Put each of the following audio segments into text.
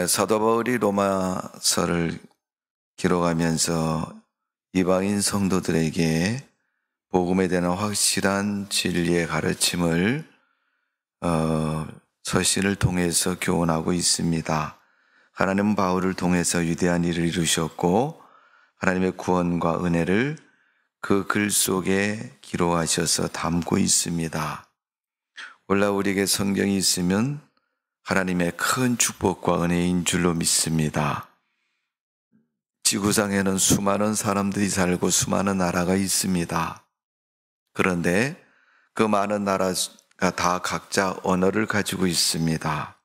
사도 바울이 로마서를 기록하면서 이방인 성도들에게 복음에 대한 확실한 진리의 가르침을 서신을 통해서 교훈하고 있습니다. 하나님은 바울을 통해서 위대한 일을 이루셨고 하나님의 구원과 은혜를 그 글 속에 기록하셔서 담고 있습니다. 원래 우리에게 성경이 있으면 하나님의 큰 축복과 은혜인 줄로 믿습니다. 지구상에는 수많은 사람들이 살고 수많은 나라가 있습니다. 그런데 그 많은 나라가 다 각자 언어를 가지고 있습니다.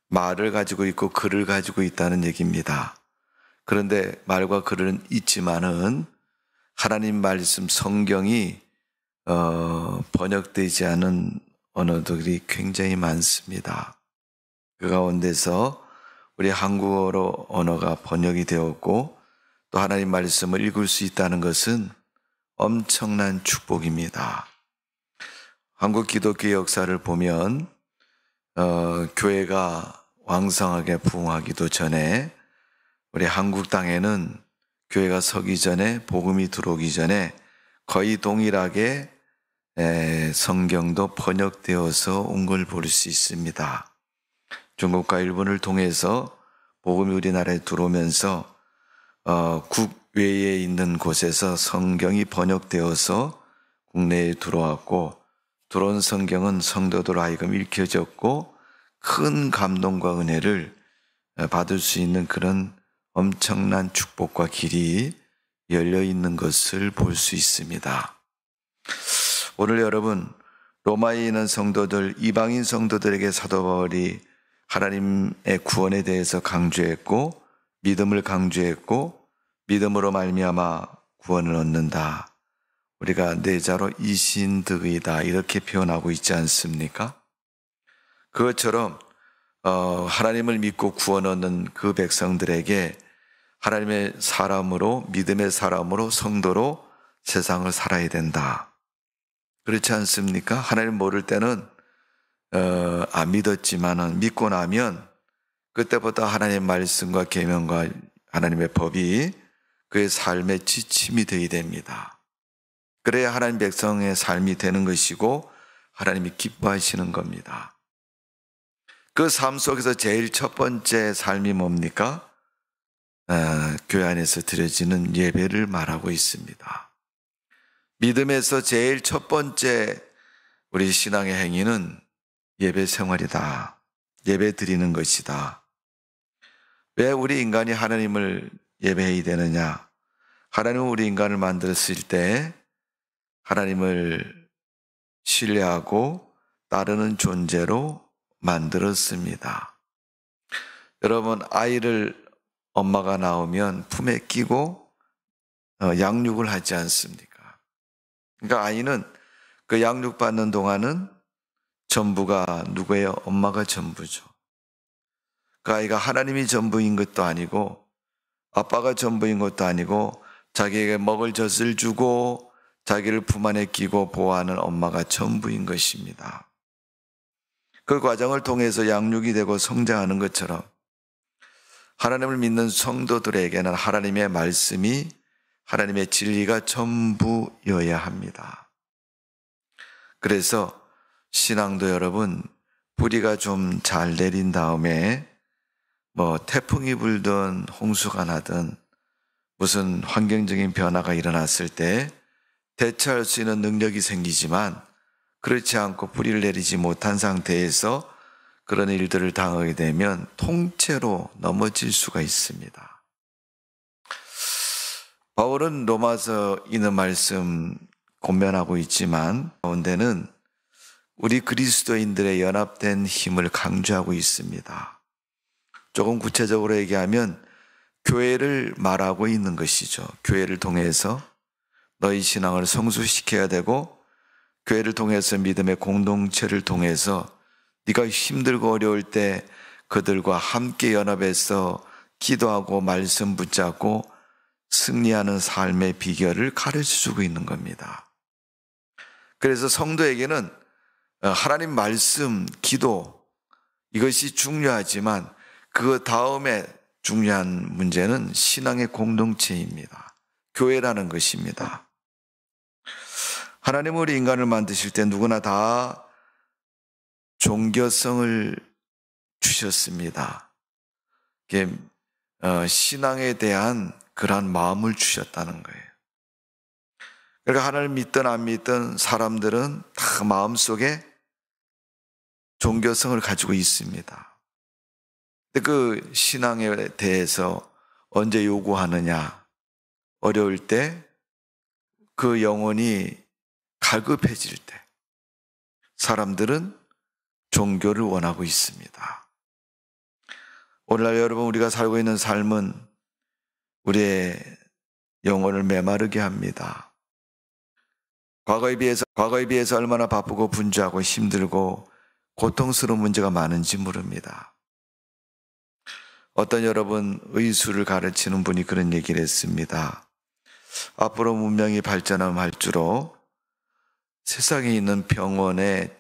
말을 가지고 있고 글을 가지고 있다는 얘기입니다. 그런데 말과 글은 있지만은 하나님 말씀 성경이 번역되지 않은 언어들이 굉장히 많습니다. 그 가운데서 우리 한국어로 언어가 번역이 되었고 또 하나님 말씀을 읽을 수 있다는 것은 엄청난 축복입니다. 한국 기독교의 역사를 보면 교회가 왕성하게 부흥하기도 전에 우리 한국 땅에는 교회가 서기 전에 복음이 들어오기 전에 거의 동일하게 성경도 번역되어서 온 걸 볼 수 있습니다. 중국과 일본을 통해서 복음이 우리나라에 들어오면서 국외에 있는 곳에서 성경이 번역되어서 국내에 들어왔고 들어온 성경은 성도들 하여금 읽혀졌고 큰 감동과 은혜를 받을 수 있는 그런 엄청난 축복과 길이 열려 있는 것을 볼 수 있습니다. 오늘 여러분 로마에 있는 성도들, 이방인 성도들에게 사도 바울이 하나님의 구원에 대해서 강조했고 믿음을 강조했고 믿음으로 말미암아 구원을 얻는다. 우리가 내 자로 이신득의다 이렇게 표현하고 있지 않습니까? 그것처럼 하나님을 믿고 구원 얻는 그 백성들에게 하나님의 사람으로 믿음의 사람으로 성도로 세상을 살아야 된다. 그렇지 않습니까? 하나님 모를 때는 안 믿었지만은 믿고 나면 그때부터 하나님의 말씀과 계명과 하나님의 법이 그의 삶의 지침이 되어야 됩니다. 그래야 하나님 백성의 삶이 되는 것이고 하나님이 기뻐하시는 겁니다. 그 삶 속에서 제일 첫 번째 삶이 뭡니까? 교회 안에서 드려지는 예배를 말하고 있습니다. 믿음에서 제일 첫 번째 우리 신앙의 행위는 예배 생활이다. 예배 드리는 것이다. 왜 우리 인간이 하나님을 예배해야 되느냐? 하나님은 우리 인간을 만들었을 때 하나님을 신뢰하고 따르는 존재로 만들었습니다. 여러분, 아이를 엄마가 낳으면 품에 끼고 양육을 하지 않습니까? 그러니까 아이는 그 양육받는 동안은 전부가 누구예요? 엄마가 전부죠. 그 아이가 하나님이 전부인 것도 아니고 아빠가 전부인 것도 아니고 자기에게 먹을 젖을 주고 자기를 품 안에 끼고 보호하는 엄마가 전부인 것입니다. 그 과정을 통해서 양육이 되고 성장하는 것처럼 하나님을 믿는 성도들에게는 하나님의 말씀이 하나님의 진리가 전부여야 합니다. 그래서 신앙도 여러분 뿌리가 좀 잘 내린 다음에 태풍이 불든 홍수가 나든 무슨 환경적인 변화가 일어났을 때 대처할 수 있는 능력이 생기지만 그렇지 않고 뿌리를 내리지 못한 상태에서 그런 일들을 당하게 되면 통째로 넘어질 수가 있습니다. 바울은 로마서 있는 말씀 권면하고 있지만 가운데는 우리 그리스도인들의 연합된 힘을 강조하고 있습니다. 조금 구체적으로 얘기하면 교회를 말하고 있는 것이죠. 교회를 통해서 너희 신앙을 성숙시켜야 되고 교회를 통해서 믿음의 공동체를 통해서 네가 힘들고 어려울 때 그들과 함께 연합해서 기도하고 말씀 붙잡고 승리하는 삶의 비결을 가르쳐주고 있는 겁니다. 그래서 성도에게는 하나님 말씀, 기도 이것이 중요하지만 그 다음에 중요한 문제는 신앙의 공동체입니다. 교회라는 것입니다. 하나님은 우리 인간을 만드실 때 누구나 다 종교성을 주셨습니다. 신앙에 대한 그러한 마음을 주셨다는 거예요. 그러니까 하나님을 믿든 안 믿든 사람들은 다 마음속에 종교성을 가지고 있습니다. 근데 그 신앙에 대해서 언제 요구하느냐? 어려울 때, 그 영혼이 갈급해질 때 사람들은 종교를 원하고 있습니다. 오늘날 여러분, 우리가 살고 있는 삶은 우리의 영혼을 메마르게 합니다. 과거에 비해서 얼마나 바쁘고 분주하고 힘들고 고통스러운 문제가 많은지 모릅니다. 어떤 여러분 의술을 가르치는 분이 그런 얘기를 했습니다. 앞으로 문명이 발전할수록 세상에 있는 병원의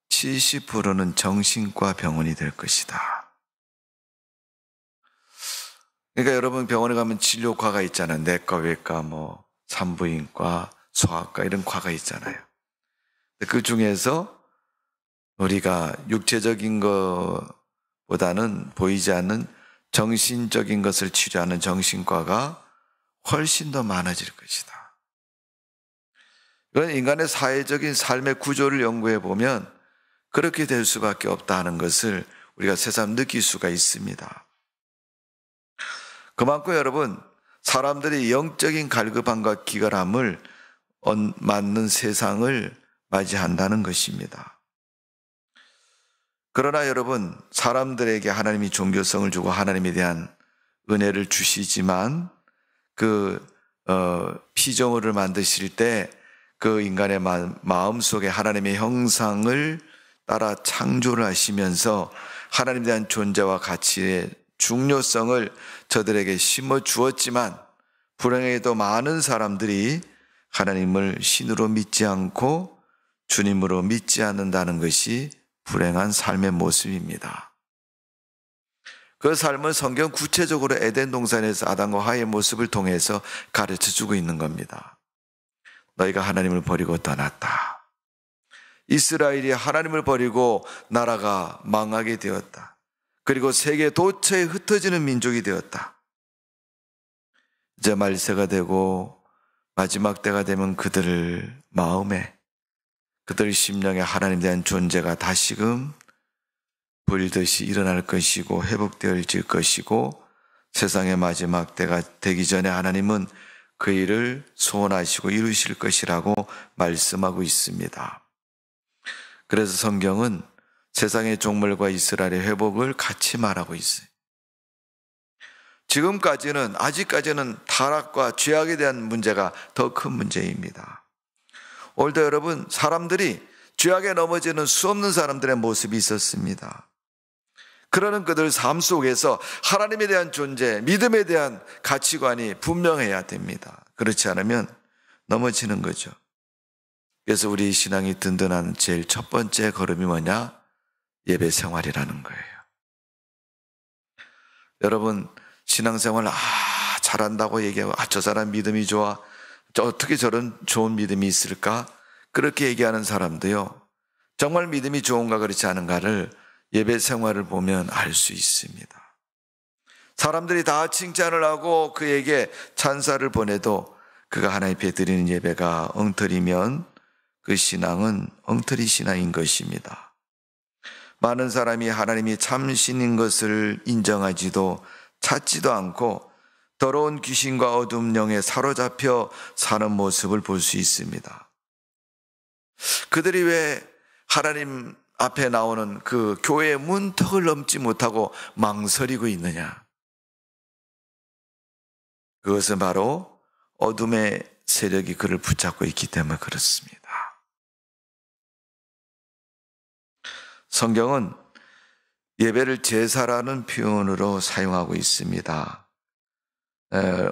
70%는 정신과 병원이 될 것이다. 그러니까 여러분 병원에 가면 진료과가 있잖아요. 내과, 외과, 산부인과, 소아과 이런 과가 있잖아요. 그 중에서 우리가 육체적인 것보다는 보이지 않는 정신적인 것을 치료하는 정신과가 훨씬 더 많아질 것이다. 이건 인간의 사회적인 삶의 구조를 연구해 보면 그렇게 될 수밖에 없다는 것을 우리가 새삼 느낄 수가 있습니다. 그만큼 여러분, 사람들이 영적인 갈급함과 기갈함을 맞는 세상을 맞이한다는 것입니다. 그러나 여러분, 사람들에게 하나님이 종교성을 주고 하나님에 대한 은혜를 주시지만 피조물을 만드실 때 그 인간의 마음 속에 하나님의 형상을 따라 창조를 하시면서 하나님에 대한 존재와 가치의 중요성을 저들에게 심어 주었지만 불행하게도 많은 사람들이 하나님을 신으로 믿지 않고 주님으로 믿지 않는다는 것이 불행한 삶의 모습입니다. 그 삶은 성경 구체적으로 에덴 동산에서 아담과 하와의 모습을 통해서 가르쳐주고 있는 겁니다. 너희가 하나님을 버리고 떠났다. 이스라엘이 하나님을 버리고 나라가 망하게 되었다. 그리고 세계 도처에 흩어지는 민족이 되었다. 이제 말세가 되고 마지막 때가 되면 그들 마음에, 그들 심령에 하나님에 대한 존재가 다시금 불듯이 일어날 것이고 회복되어질 것이고 세상의 마지막 때가 되기 전에 하나님은 그 일을 소원하시고 이루실 것이라고 말씀하고 있습니다. 그래서 성경은 세상의 종말과 이스라엘의 회복을 같이 말하고 있어요. 아직까지는 타락과 죄악에 대한 문제가 더 큰 문제입니다. 오늘도 여러분, 사람들이 죄악에 넘어지는 수없는 사람들의 모습이 있었습니다. 그러는 그들 삶 속에서 하나님에 대한 존재, 믿음에 대한 가치관이 분명해야 됩니다. 그렇지 않으면 넘어지는 거죠. 그래서 우리 신앙이 든든한 제일 첫 번째 걸음이 뭐냐? 예배 생활이라는 거예요. 여러분, 신앙생활 잘한다고 얘기하고 저 사람 믿음이 좋아, 어떻게 저런 좋은 믿음이 있을까? 그렇게 얘기하는 사람도요, 정말 믿음이 좋은가 그렇지 않은가를 예배 생활을 보면 알 수 있습니다. 사람들이 다 칭찬을 하고 그에게 찬사를 보내도 그가 하나님 앞에 드리는 예배가 엉터리면 그 신앙은 엉터리 신앙인 것입니다. 많은 사람이 하나님이 참신인 것을 인정하지도 찾지도 않고 더러운 귀신과 어두운 영에 사로잡혀 사는 모습을 볼 수 있습니다. 그들이 왜 하나님 앞에 나오는 그 교회의 문턱을 넘지 못하고 망설이고 있느냐? 그것은 바로 어둠의 세력이 그를 붙잡고 있기 때문에 그렇습니다. 성경은 예배를 제사라는 표현으로 사용하고 있습니다.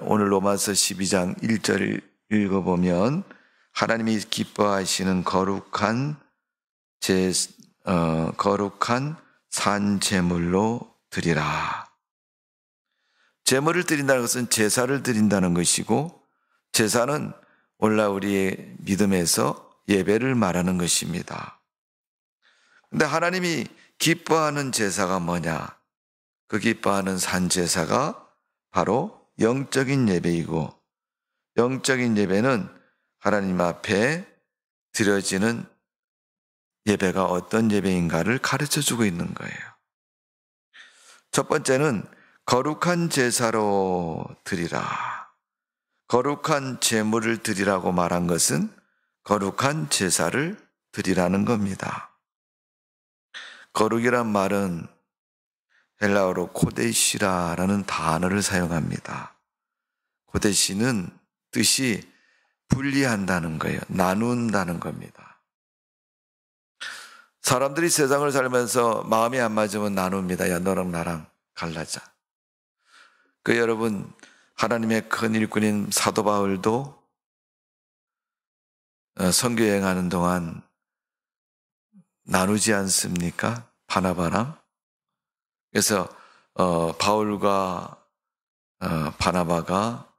오늘 로마서 12장 1절을 읽어보면 하나님이 기뻐하시는 거룩한 산 제물로 드리라. 제물을 드린다는 것은 제사를 드린다는 것이고, 제사는 오늘날 우리의 믿음에서 예배를 말하는 것입니다. 근데 하나님이 기뻐하는 제사가 뭐냐? 그 기뻐하는 산 제사가 바로 영적인 예배이고, 영적인 예배는 하나님 앞에 드려지는 예배가 어떤 예배인가를 가르쳐주고 있는 거예요. 첫 번째는 거룩한 제사로 드리라. 거룩한 제물을 드리라고 말한 것은 거룩한 제사를 드리라는 겁니다. 거룩이란 말은 헬라어로 코데시라라는 단어를 사용합니다. 코데시는 뜻이 분리한다는 거예요. 나눈다는 겁니다. 사람들이 세상을 살면서 마음이 안 맞으면 나눕니다. 야, 너랑 나랑 갈라자. 여러분, 하나님의 큰 일꾼인 사도 바울도 선교 여행하는 동안 나누지 않습니까? 바나바랑. 그래서 바울과 바나바가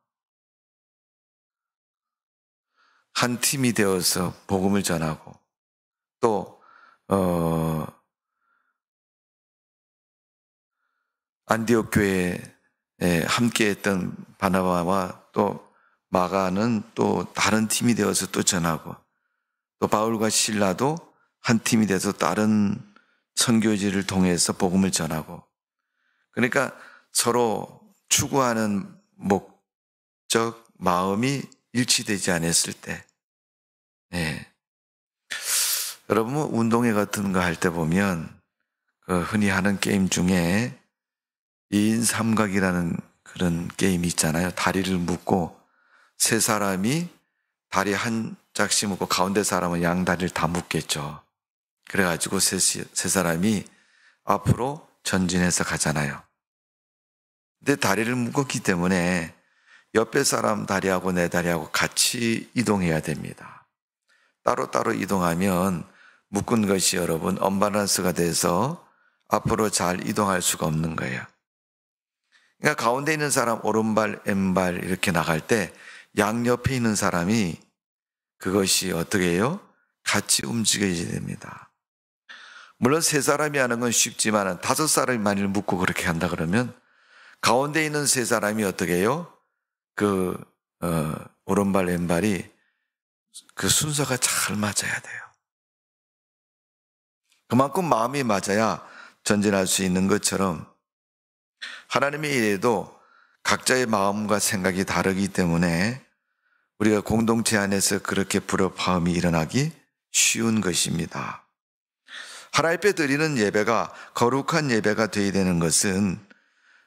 한 팀이 되어서 복음을 전하고, 또 안디옥 교회에 함께했던 바나바와 또 마가는 또 다른 팀이 되어서 또 전하고, 또 바울과 실라도 한 팀이 돼서 다른 선교지를 통해서 복음을 전하고, 그러니까 서로 추구하는 목적, 마음이 일치되지 않았을 때, 여러분 운동회 같은 거 할 때 보면 흔히 하는 게임 중에 2인 삼각이라는 그런 게임이 있잖아요. 다리를 묶고 세 사람이 다리 한 짝씩 묶고 가운데 사람은 양 다리를 다 묶겠죠. 그래가지고 세 사람이 앞으로 전진해서 가잖아요. 근데 다리를 묶었기 때문에 옆에 사람 다리하고 내 다리하고 같이 이동해야 됩니다. 따로따로 이동하면 묶은 것이 여러분 언밸런스가 돼서 앞으로 잘 이동할 수가 없는 거예요. 그러니까 가운데 있는 사람 오른발, 왼발 이렇게 나갈 때 양옆에 있는 사람이 그것이 어떻게 해요? 같이 움직여야 됩니다. 물론 세 사람이 하는 건 쉽지만 5사람이 만일 묶고 그렇게 한다 그러면 가운데 있는 세 사람이 어떻게 해요? 오른발, 왼발이 그 순서가 잘 맞아야 돼요. 그만큼 마음이 맞아야 전진할 수 있는 것처럼 하나님의 일에도 각자의 마음과 생각이 다르기 때문에 우리가 공동체 안에서 그렇게 불협화음이 일어나기 쉬운 것입니다. 하나님 앞에 드리는 예배가 거룩한 예배가 되어야 되는 것은,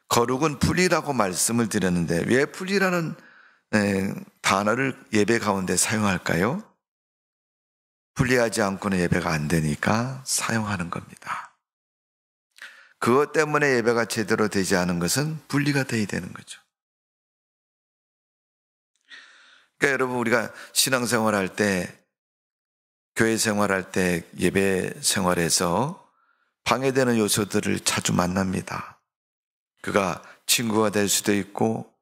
거룩은 분리라고 말씀을 드렸는데 왜 분리라는 단어를 예배 가운데 사용할까요? 분리하지 않고는 예배가 안 되니까 사용하는 겁니다. 그것 때문에 예배가 제대로 되지 않은 것은 분리가 되어야 되는 거죠. 그러니까 여러분, 우리가 신앙생활할 때, 교회 생활할 때, 예배 생활에서 방해되는 요소들을 자주 만납니다. 그가 친구가 될 수도 있고,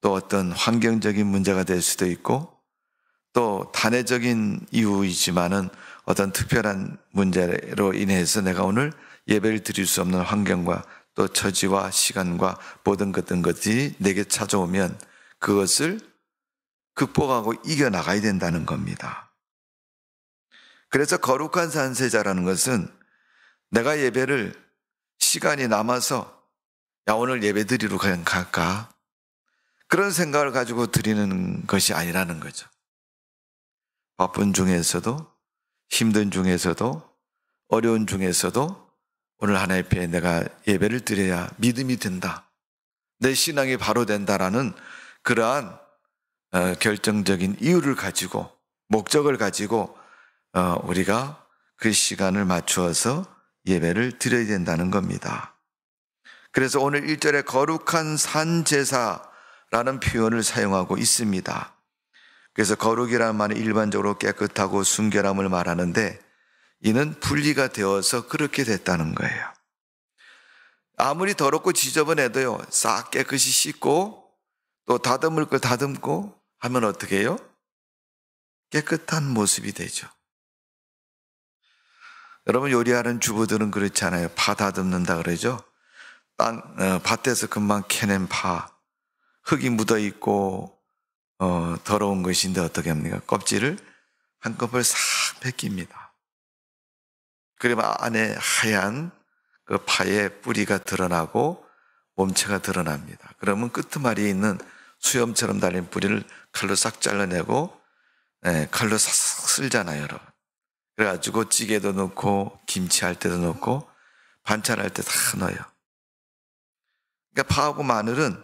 또 어떤 환경적인 문제가 될 수도 있고, 또 단회적인 이유이지만은 어떤 특별한 문제로 인해서 내가 오늘 예배를 드릴 수 없는 환경과 또 처지와 시간과 모든 것들이 내게 찾아오면 그것을 극복하고 이겨나가야 된다는 겁니다. 그래서 거룩한 산세자라는 것은 내가 예배를 시간이 남아서 야, 오늘 예배 드리러 그냥 갈까? 그런 생각을 가지고 드리는 것이 아니라는 거죠. 바쁜 중에서도, 힘든 중에서도, 어려운 중에서도 오늘 하나님 앞에 내가 예배를 드려야 믿음이 된다, 내 신앙이 바로 된다라는 그러한 결정적인 이유를 가지고, 목적을 가지고 우리가 그 시간을 맞추어서 예배를 드려야 된다는 겁니다. 그래서 오늘 1절에 거룩한 산제사라는 표현을 사용하고 있습니다. 그래서 거룩이라는 말은 일반적으로 깨끗하고 순결함을 말하는데 이는 분리가 되어서 그렇게 됐다는 거예요. 아무리 더럽고 지저분해도요, 싹 깨끗이 씻고 또 다듬을 걸 다듬고 하면 어떻게 해요? 깨끗한 모습이 되죠. 여러분, 요리하는 주부들은 그렇잖아요. 파 다듬는다 그러죠. 밭에서 금방 캐낸 파, 흙이 묻어있고 더러운 것인데 어떻게 합니까? 껍질을 한꺼번에 싹 벗깁니다. 그러면 안에 하얀 그 파의 뿌리가 드러나고 몸체가 드러납니다. 그러면 끄트머리에 있는 수염처럼 달린 뿌리를 칼로 싹 잘라내고 칼로 싹 쓸잖아요, 여러분. 그래가지고 찌개도 넣고 김치할 때도 넣고 반찬할 때 다 넣어요. 그러니까 파하고 마늘은,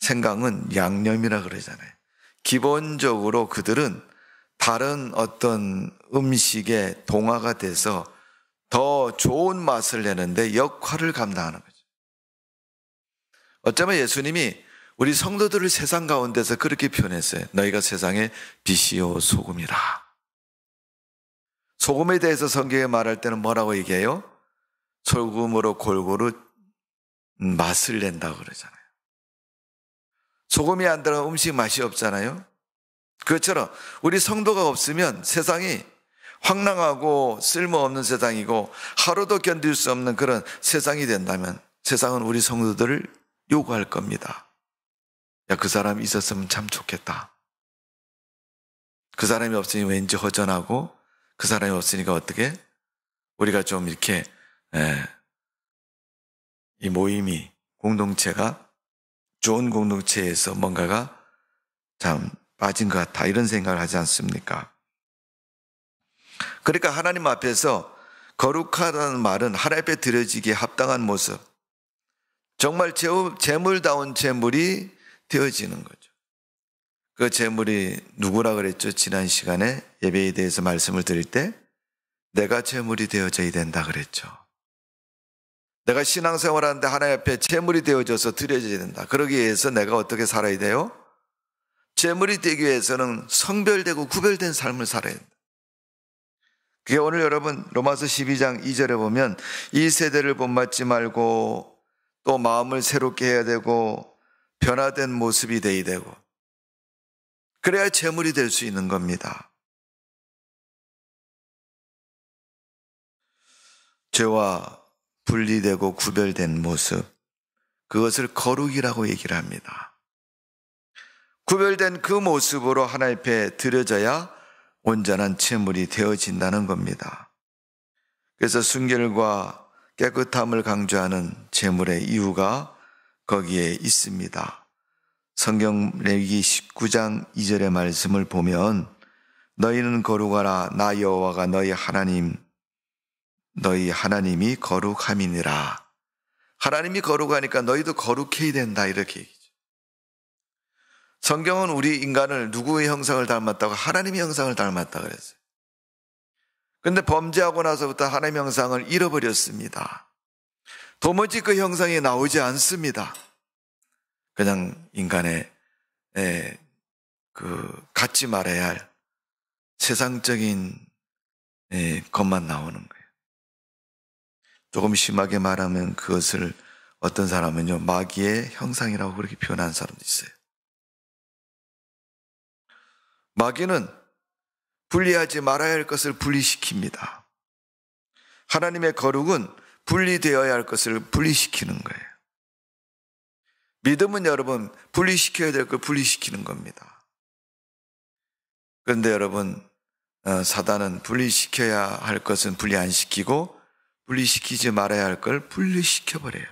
생강은 양념이라 그러잖아요. 기본적으로 그들은 다른 어떤 음식에 동화가 돼서 더 좋은 맛을 내는데 역할을 감당하는 거죠. 어쩌면 예수님이 우리 성도들을 세상 가운데서 그렇게 표현했어요. 너희가 세상의 빛이요 소금이라. 소금에 대해서 성경에 말할 때는 뭐라고 얘기해요? 소금으로 골고루 맛을 낸다고 그러잖아요. 소금이 안 들어간 음식 맛이 없잖아요. 그것처럼 우리 성도가 없으면 세상이 황량하고 쓸모없는 세상이고 하루도 견딜 수 없는 그런 세상이 된다면 세상은 우리 성도들을 요구할 겁니다. 야, 그 사람이 있었으면 참 좋겠다. 그 사람이 없으니 왠지 허전하고, 그 사람이 없으니까 어떻게? 우리가 좀 이렇게 이 모임이, 공동체가 좋은 공동체에서 뭔가가 참 빠진 것 같다, 이런 생각을 하지 않습니까? 그러니까 하나님 앞에서 거룩하다는 말은 하나님 앞에 드려지기에 합당한 모습, 정말 재물다운 재물이 되어지는 거죠. 그 재물이 누구라 그랬죠? 지난 시간에 예배에 대해서 말씀을 드릴 때 내가 재물이 되어져야 된다 그랬죠. 내가 신앙생활하는데 하나님 앞에 재물이 되어져서 드려져야 된다. 그러기 위해서 내가 어떻게 살아야 돼요? 재물이 되기 위해서는 성별되고 구별된 삶을 살아야 된다. 그게 오늘 여러분 로마서 12장 2절에 보면 이 세대를 본받지 말고 또 마음을 새롭게 해야 되고 변화된 모습이 돼야 되고, 그래야 재물이 될 수 있는 겁니다. 죄와 분리되고 구별된 모습, 그것을 거룩이라고 얘기를 합니다. 구별된 그 모습으로 하나님 앞에 드려져야 온전한 재물이 되어진다는 겁니다. 그래서 순결과 깨끗함을 강조하는 재물의 이유가 거기에 있습니다. 성경 레위기 19장 2절의 말씀을 보면 너희는 거룩하라, 나 여호와가 너희 하나님이 거룩함이니라. 하나님이 거룩하니까 너희도 거룩해야 된다, 이렇게 얘기죠. 성경은 우리 인간을 누구의 형상을 닮았다고? 하나님의 형상을 닮았다 그랬어요. 그런데 범죄하고 나서부터 하나님의 형상을 잃어버렸습니다. 도무지 그 형상이 나오지 않습니다. 그냥 인간의 갖지 말아야 할 세상적인 것만 나오는 거예요. 조금 심하게 말하면 그것을 어떤 사람은요, 마귀의 형상이라고 그렇게 표현하는 사람도 있어요. 마귀는 분리하지 말아야 할 것을 분리시킵니다. 하나님의 거룩은 분리되어야 할 것을 분리시키는 거예요. 믿음은 여러분 분리시켜야 될 걸 분리시키는 겁니다. 그런데 여러분 사단은 분리시켜야 할 것은 분리 안 시키고 분리시키지 말아야 할 걸 분리시켜버려요.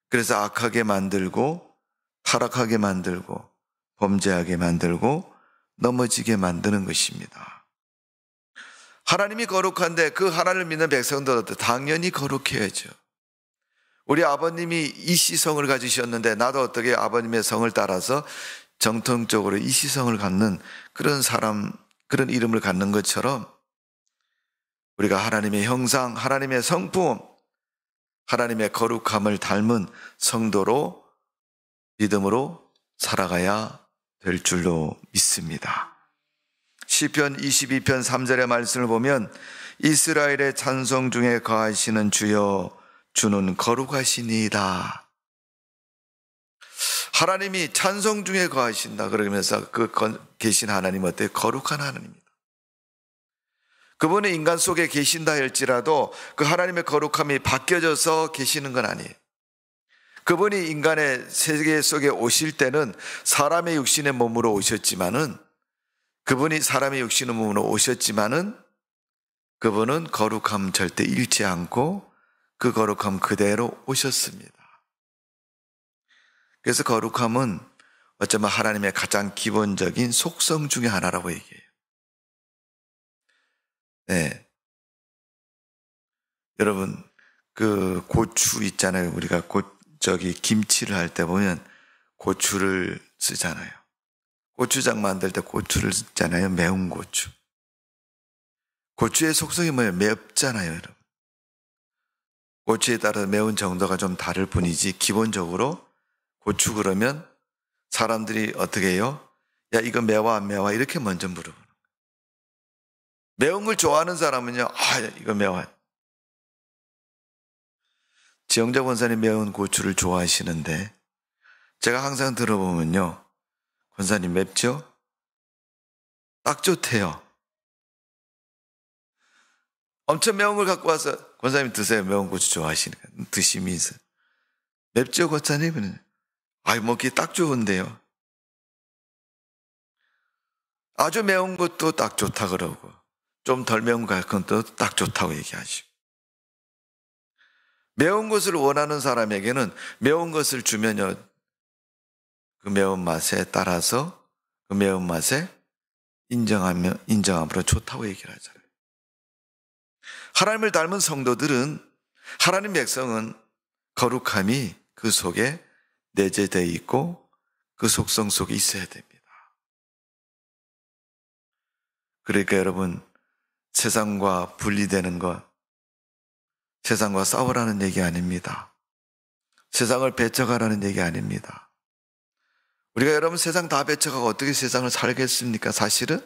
그래서 악하게 만들고 타락하게 만들고 범죄하게 만들고 넘어지게 만드는 것입니다. 하나님이 거룩한데 그 하나님을 믿는 백성들도 당연히 거룩해야죠. 우리 아버님이 이시성을 가지셨는데 나도 어떻게 아버님의 성을 따라서 정통적으로 이시성을 갖는 그런 사람, 그런 이름을 갖는 것처럼 우리가 하나님의 형상, 하나님의 성품, 하나님의 거룩함을 닮은 성도로 믿음으로 살아가야 될 줄로 믿습니다. 시편 22편 3절의 말씀을 보면 이스라엘의 찬송 중에 거하시는 주여 주는 거룩하시니이다. 하나님이 찬송 중에 거하신다 그러면서 계신 하나님 어때요? 거룩한 하나님입니다. 그분이 인간 속에 계신다 할지라도 그 하나님의 거룩함이 바뀌어져서 계시는 건 아니에요. 그분이 인간의 세계 속에 오실 때는 사람의 육신의 몸으로 오셨지만은, 그분이 사람의 육신의 몸으로 오셨지만은 그분은 거룩함 절대 잃지 않고 그 거룩함 그대로 오셨습니다. 그래서 거룩함은 어쩌면 하나님의 가장 기본적인 속성 중에 하나라고 얘기해요. 네. 여러분, 그 고추 있잖아요. 우리가 김치를 할 때 보면 고추를 쓰잖아요. 고추장 만들 때 고추를 쓰잖아요. 매운 고추. 고추의 속성이 뭐예요? 맵잖아요, 여러분. 고추에 따라 매운 정도가 좀 다를 뿐이지 기본적으로 고추 그러면 사람들이 어떻게 해요? 야, 이거 매워 안 매워? 이렇게 먼저 물어보는 거예요. 매운 걸 좋아하는 사람은요, 이거 매워. 지영자 권사님 매운 고추를 좋아하시는데 제가 항상 들어보면요, 권사님 맵죠? 딱 좋대요. 엄청 매운 걸 갖고 와서 권사님 드세요. 매운 고추 좋아하시니까 드시면서 맵죠, 권사님? 먹기 딱 좋은데요. 아주 매운 것도 딱 좋다 그러고 좀 덜 매운 거 그건 또 딱 좋다고 얘기하시고, 매운 것을 원하는 사람에게는 매운 것을 주면요, 그 매운맛에 따라서 그 매운맛에 인정함으로 좋다고 얘기를 하잖아요. 하나님을 닮은 성도들은, 하나님 백성은 거룩함이 그 속에 내재되어 있고 그 속성 속에 있어야 됩니다. 그러니까 여러분, 세상과 분리되는 것, 세상과 싸우라는 얘기 아닙니다. 세상을 배척하라는 얘기 아닙니다. 우리가 여러분 세상 다 배척하고 어떻게 세상을 살겠습니까? 사실은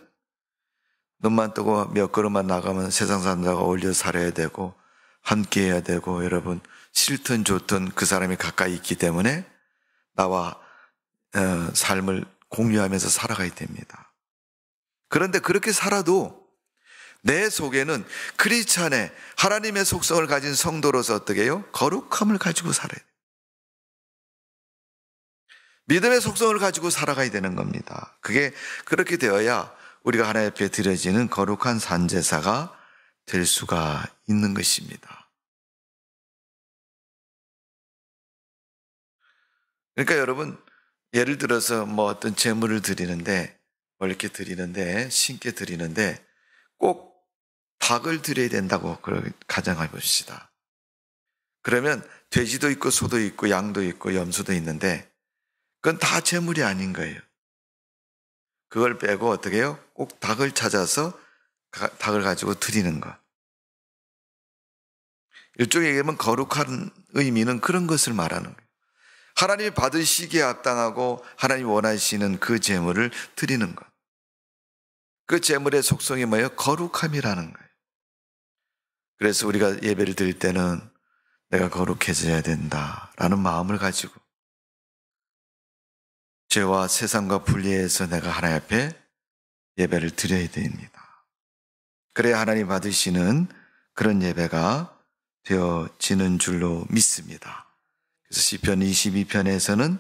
눈만 뜨고 몇 걸음만 나가면 세상 사람들과 어울려 살아야 되고 함께 해야 되고, 여러분 싫든 좋든 그 사람이 가까이 있기 때문에 나와 삶을 공유하면서 살아가야 됩니다. 그런데 그렇게 살아도 내 속에는 크리스찬의 하나님의 속성을 가진 성도로서 어떻게 해요? 거룩함을 가지고 살아야 돼요. 믿음의 속성을 가지고 살아가야 되는 겁니다. 그게 그렇게 되어야 우리가 하나님 앞에 드려지는 거룩한 산제사가 될 수가 있는 것입니다. 그러니까 여러분, 예를 들어서 어떤 제물을 드리는데, 이렇게 드리는데, 신께 드리는데 꼭 닭을 드려야 된다고 가정해 봅시다. 그러면 돼지도 있고 소도 있고 양도 있고 염소도 있는데 그건 다 제물이 아닌 거예요. 그걸 빼고 어떻게 해요? 꼭 닭을 찾아서 닭을 가지고 드리는 것. 일종의 얘기하면 거룩한 의미는 그런 것을 말하는 거예요. 하나님이 받으시기에 합당하고 하나님이 원하시는 그 제물을 드리는 것. 그 제물의 속성이 뭐예요? 거룩함이라는 거예요. 그래서 우리가 예배를 드릴 때는 내가 거룩해져야 된다라는 마음을 가지고 죄와 세상과 분리해서 내가 하나님 앞에 예배를 드려야 됩니다. 그래야 하나님 받으시는 그런 예배가 되어지는 줄로 믿습니다. 그래서 시편 22편에서는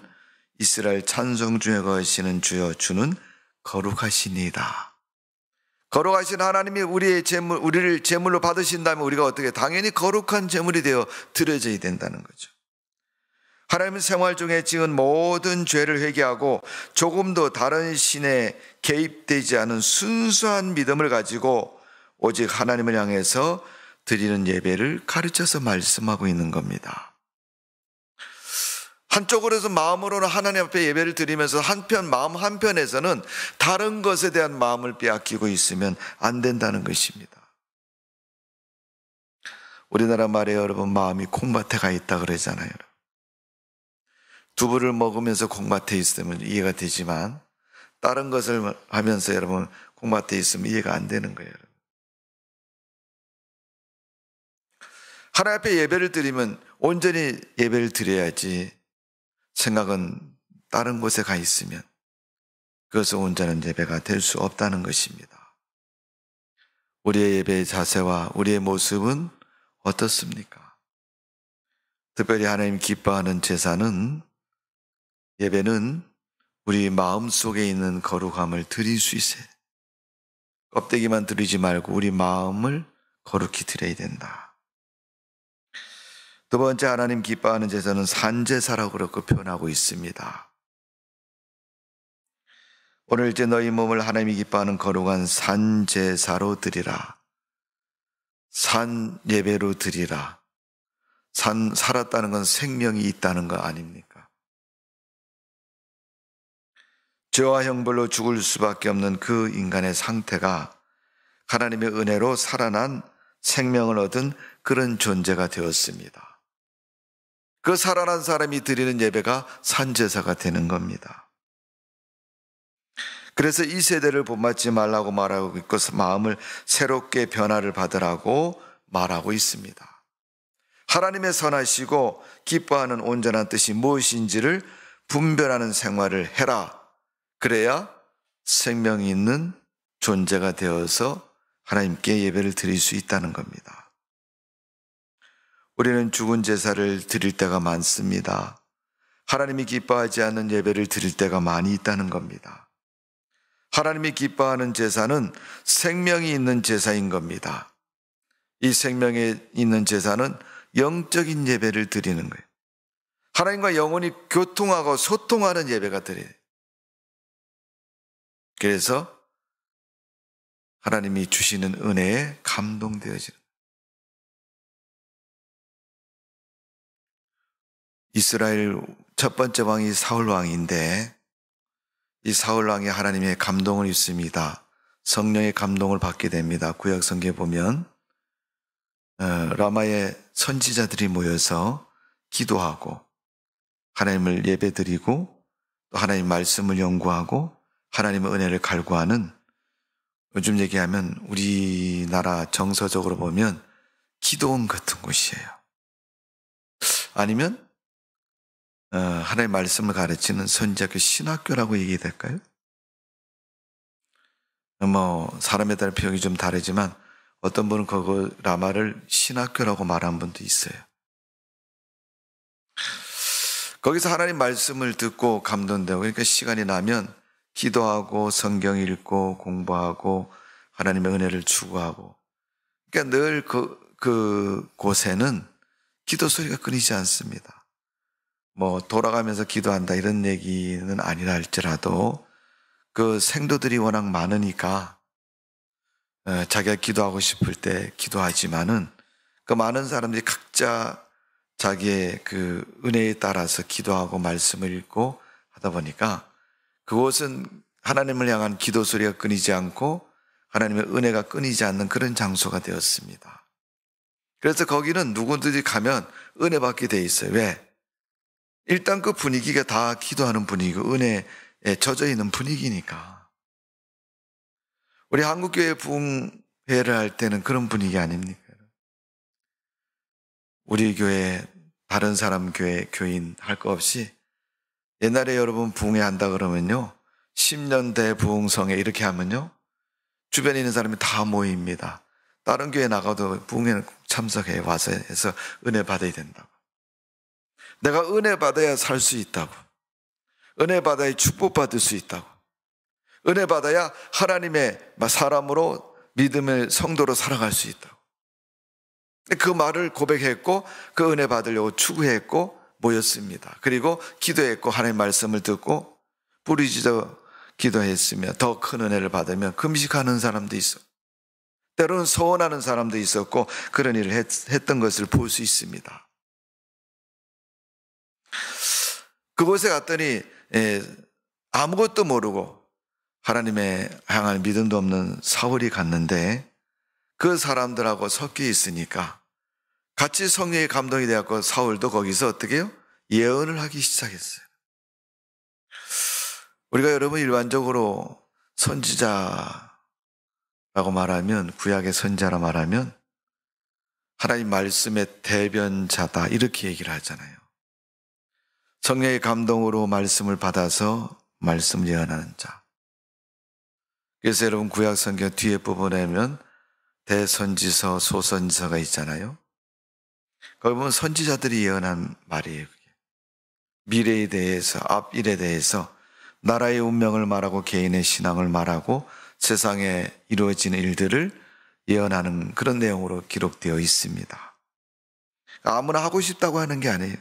이스라엘 찬송 중에 거하시는 주여 주는 거룩하시니이다. 거룩하신 하나님이 우리를 제물로 받으신다면 우리가 어떻게, 당연히 거룩한 제물이 되어 드려져야 된다는 거죠. 하나님은 생활 중에 지은 모든 죄를 회개하고 조금도 다른 신에 개입되지 않은 순수한 믿음을 가지고 오직 하나님을 향해서 드리는 예배를 가르쳐서 말씀하고 있는 겁니다. 한쪽으로서 마음으로는 하나님 앞에 예배를 드리면서 마음 한편에서는 다른 것에 대한 마음을 빼앗기고 있으면 안 된다는 것입니다. 우리나라 말에 여러분 마음이 콩밭에 가 있다 그러잖아요. 두부를 먹으면서 콩밭에 있으면 이해가 되지만 다른 것을 하면서 여러분 콩밭에 있으면 이해가 안 되는 거예요. 하나님 앞에 예배를 드리면 온전히 예배를 드려야지 생각은 다른 곳에 가 있으면 그것은 온전한 예배가 될 수 없다는 것입니다. 우리의 예배의 자세와 우리의 모습은 어떻습니까? 특별히 하나님 기뻐하는 제사는, 예배는 우리 마음 속에 있는 거룩함을 드릴 수 있어요. 껍데기만 드리지 말고 우리 마음을 거룩히 드려야 된다. 두 번째, 하나님 기뻐하는 제사는 산제사라고 그렇게 표현하고 있습니다. 오늘 이제 너희 몸을 하나님이 기뻐하는 거룩한 산제사로 드리라. 산 예배로 드리라. 살았다는 건 생명이 있다는 거 아닙니까? 죄와 형벌로 죽을 수밖에 없는 그 인간의 상태가 하나님의 은혜로 살아난 생명을 얻은 그런 존재가 되었습니다. 그 살아난 사람이 드리는 예배가 산제사가 되는 겁니다. 그래서 이 세대를 본받지 말라고 말하고 있고 마음을 새롭게 변화를 받으라고 말하고 있습니다. 하나님의 선하시고 기뻐하는 온전한 뜻이 무엇인지를 분별하는 생활을 해라. 그래야 생명이 있는 존재가 되어서 하나님께 예배를 드릴 수 있다는 겁니다. 우리는 죽은 제사를 드릴 때가 많습니다. 하나님이 기뻐하지 않는 예배를 드릴 때가 많이 있다는 겁니다. 하나님이 기뻐하는 제사는 생명이 있는 제사인 겁니다. 이 생명이 있는 제사는 영적인 예배를 드리는 거예요. 하나님과 영혼이 교통하고 소통하는 예배가 드려요. 그래서 하나님이 주시는 은혜에 감동되어지는, 이스라엘 첫 번째 왕이 사울 왕인데 이 사울 왕이 하나님의 감동을 입습니다. 성령의 감동을 받게 됩니다. 구약 성경에 보면 라마의 선지자들이 모여서 기도하고 하나님을 예배드리고 또 하나님 말씀을 연구하고 하나님의 은혜를 갈구하는, 요즘 얘기하면 우리나라 정서적으로 보면 기도원 같은 곳이에요. 아니면 하나님의 말씀을 가르치는 선지학교 신학교라고 얘기해야 될까요? 사람에 따라 표현이 좀 다르지만 어떤 분은 그거 라마를 신학교라고 말한 분도 있어요. 거기서 하나님 말씀을 듣고 감동되고, 그러니까 시간이 나면 기도하고 성경 읽고 공부하고 하나님의 은혜를 추구하고, 그러니까 늘 그 곳에는 기도 소리가 끊이지 않습니다. 돌아가면서 기도한다 이런 얘기는 아니라 할지라도 그 생도들이 워낙 많으니까 자기가 기도하고 싶을 때 기도하지만은 그 많은 사람들이 각자 자기의 그 은혜에 따라서 기도하고 말씀을 읽고 하다 보니까 그곳은 하나님을 향한 기도 소리가 끊이지 않고 하나님의 은혜가 끊이지 않는 그런 장소가 되었습니다. 그래서 거기는 누구든지 가면 은혜 받게 돼 있어요. 왜? 일단 그 분위기가 다 기도하는 분위기고 은혜에 젖어 있는 분위기니까. 우리 한국교회 부흥회를 할 때는 그런 분위기 아닙니까? 우리 교회, 다른 사람 교회, 교인 할 거 없이 옛날에 여러분 부흥회 한다 그러면요, 10년 대부흥성회 이렇게 하면요 주변에 있는 사람이 다 모입니다. 다른 교회 나가도 부흥회는 참석해 와서 해서 은혜 받아야 된다고. 내가 은혜 받아야 살 수 있다고. 은혜 받아야 축복받을 수 있다고. 은혜 받아야 하나님의 사람으로 믿음의 성도로 살아갈 수 있다고. 그 말을 고백했고 그 은혜 받으려고 추구했고 모였습니다. 그리고 기도했고 하나님의 말씀을 듣고 부르짖어 기도했으며 더 큰 은혜를 받으면 금식하는 사람도 있어. 때로는 서원하는 사람도 있었고 그런 일을 했던 것을 볼 수 있습니다. 그곳에 갔더니 아무것도 모르고 하나님의 향한 믿음도 없는 사울이 갔는데 그 사람들하고 섞여 있으니까 같이 성령의 감동이 되었고 사울도 거기서 어떻게 해요? 예언을 하기 시작했어요. 우리가 여러분 일반적으로 선지자라고 말하면, 구약의 선지자라 말하면 하나님 말씀의 대변자다 이렇게 얘기를 하잖아요. 성령의 감동으로 말씀을 받아서 말씀을 예언하는 자. 그래서 여러분 구약 성경 뒤에 부분에 보면 대선지서, 소선지서가 있잖아요. 거기 보면 선지자들이 예언한 말이에요. 그게. 미래에 대해서, 앞일에 대해서 나라의 운명을 말하고 개인의 신앙을 말하고 세상에 이루어지는 일들을 예언하는 그런 내용으로 기록되어 있습니다. 아무나 하고 싶다고 하는 게 아니에요.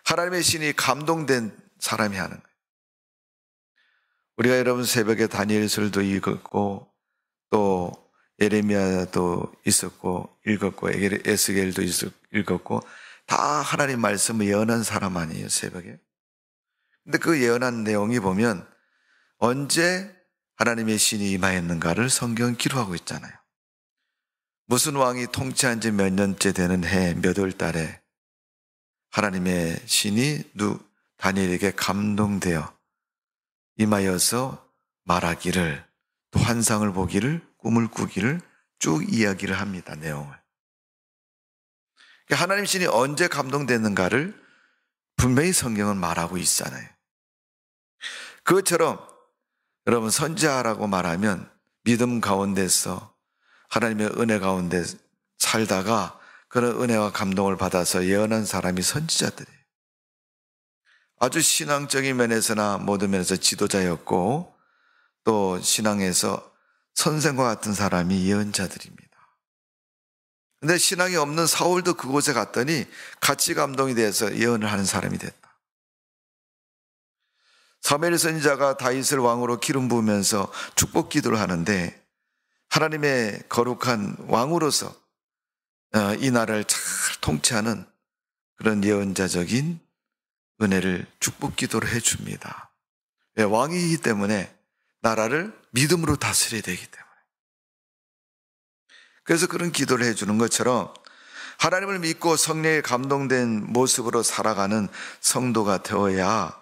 하나님의 신이 감동된 사람이 하는 거예요. 우리가 여러분 새벽에 다니엘서도 읽었고 또 예레미야도 있었고 읽었고 에스겔도 읽었고 다 하나님 말씀을 예언한 사람 아니에요, 새벽에. 근데 그 예언한 내용이 보면 언제 하나님의 신이 임하였는가를 성경은 기록하고 있잖아요. 무슨 왕이 통치한 지 몇 년째 되는 해 몇 월 달에 하나님의 신이 다니엘에게 감동되어 임하여서 말하기를, 또 환상을 보기를, 꿈을 꾸기를 쭉 이야기를 합니다, 내용을. 하나님 신이 언제 감동됐는가를 분명히 성경은 말하고 있잖아요. 그것처럼 여러분 선지자라고 말하면 믿음 가운데서 하나님의 은혜 가운데 살다가 그런 은혜와 감동을 받아서 예언한 사람이 선지자들이에요. 아주 신앙적인 면에서나 모든 면에서 지도자였고 또 신앙에서 선생과 같은 사람이 예언자들입니다. 근데 신앙이 없는 사울도 그곳에 갔더니 같이 감동이 돼서 예언을 하는 사람이 됐다. 사무엘 선지자가 다윗을 왕으로 기름 부으면서 축복 기도를 하는데 하나님의 거룩한 왕으로서 이 나라를 잘 통치하는 그런 예언자적인 은혜를 축복 기도를 해줍니다. 왕이기 때문에 나라를 믿음으로 다스려야 되기 때문에. 그래서 그런 기도를 해주는 것처럼 하나님을 믿고 성령에 감동된 모습으로 살아가는 성도가 되어야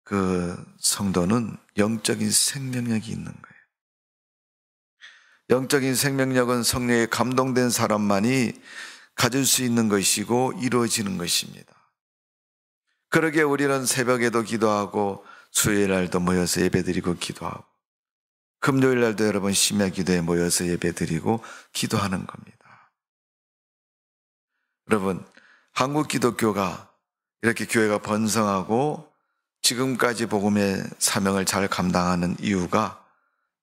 그 성도는 영적인 생명력이 있는 거예요. 영적인 생명력은 성령에 감동된 사람만이 가질 수 있는 것이고 이루어지는 것입니다. 그러기에 우리는 새벽에도 기도하고 수요일 날도 모여서 예배드리고 기도하고 금요일 날도 여러분 심야 기도에 모여서 예배드리고 기도하는 겁니다. 여러분 한국 기독교가 이렇게 교회가 번성하고 지금까지 복음의 사명을 잘 감당하는 이유가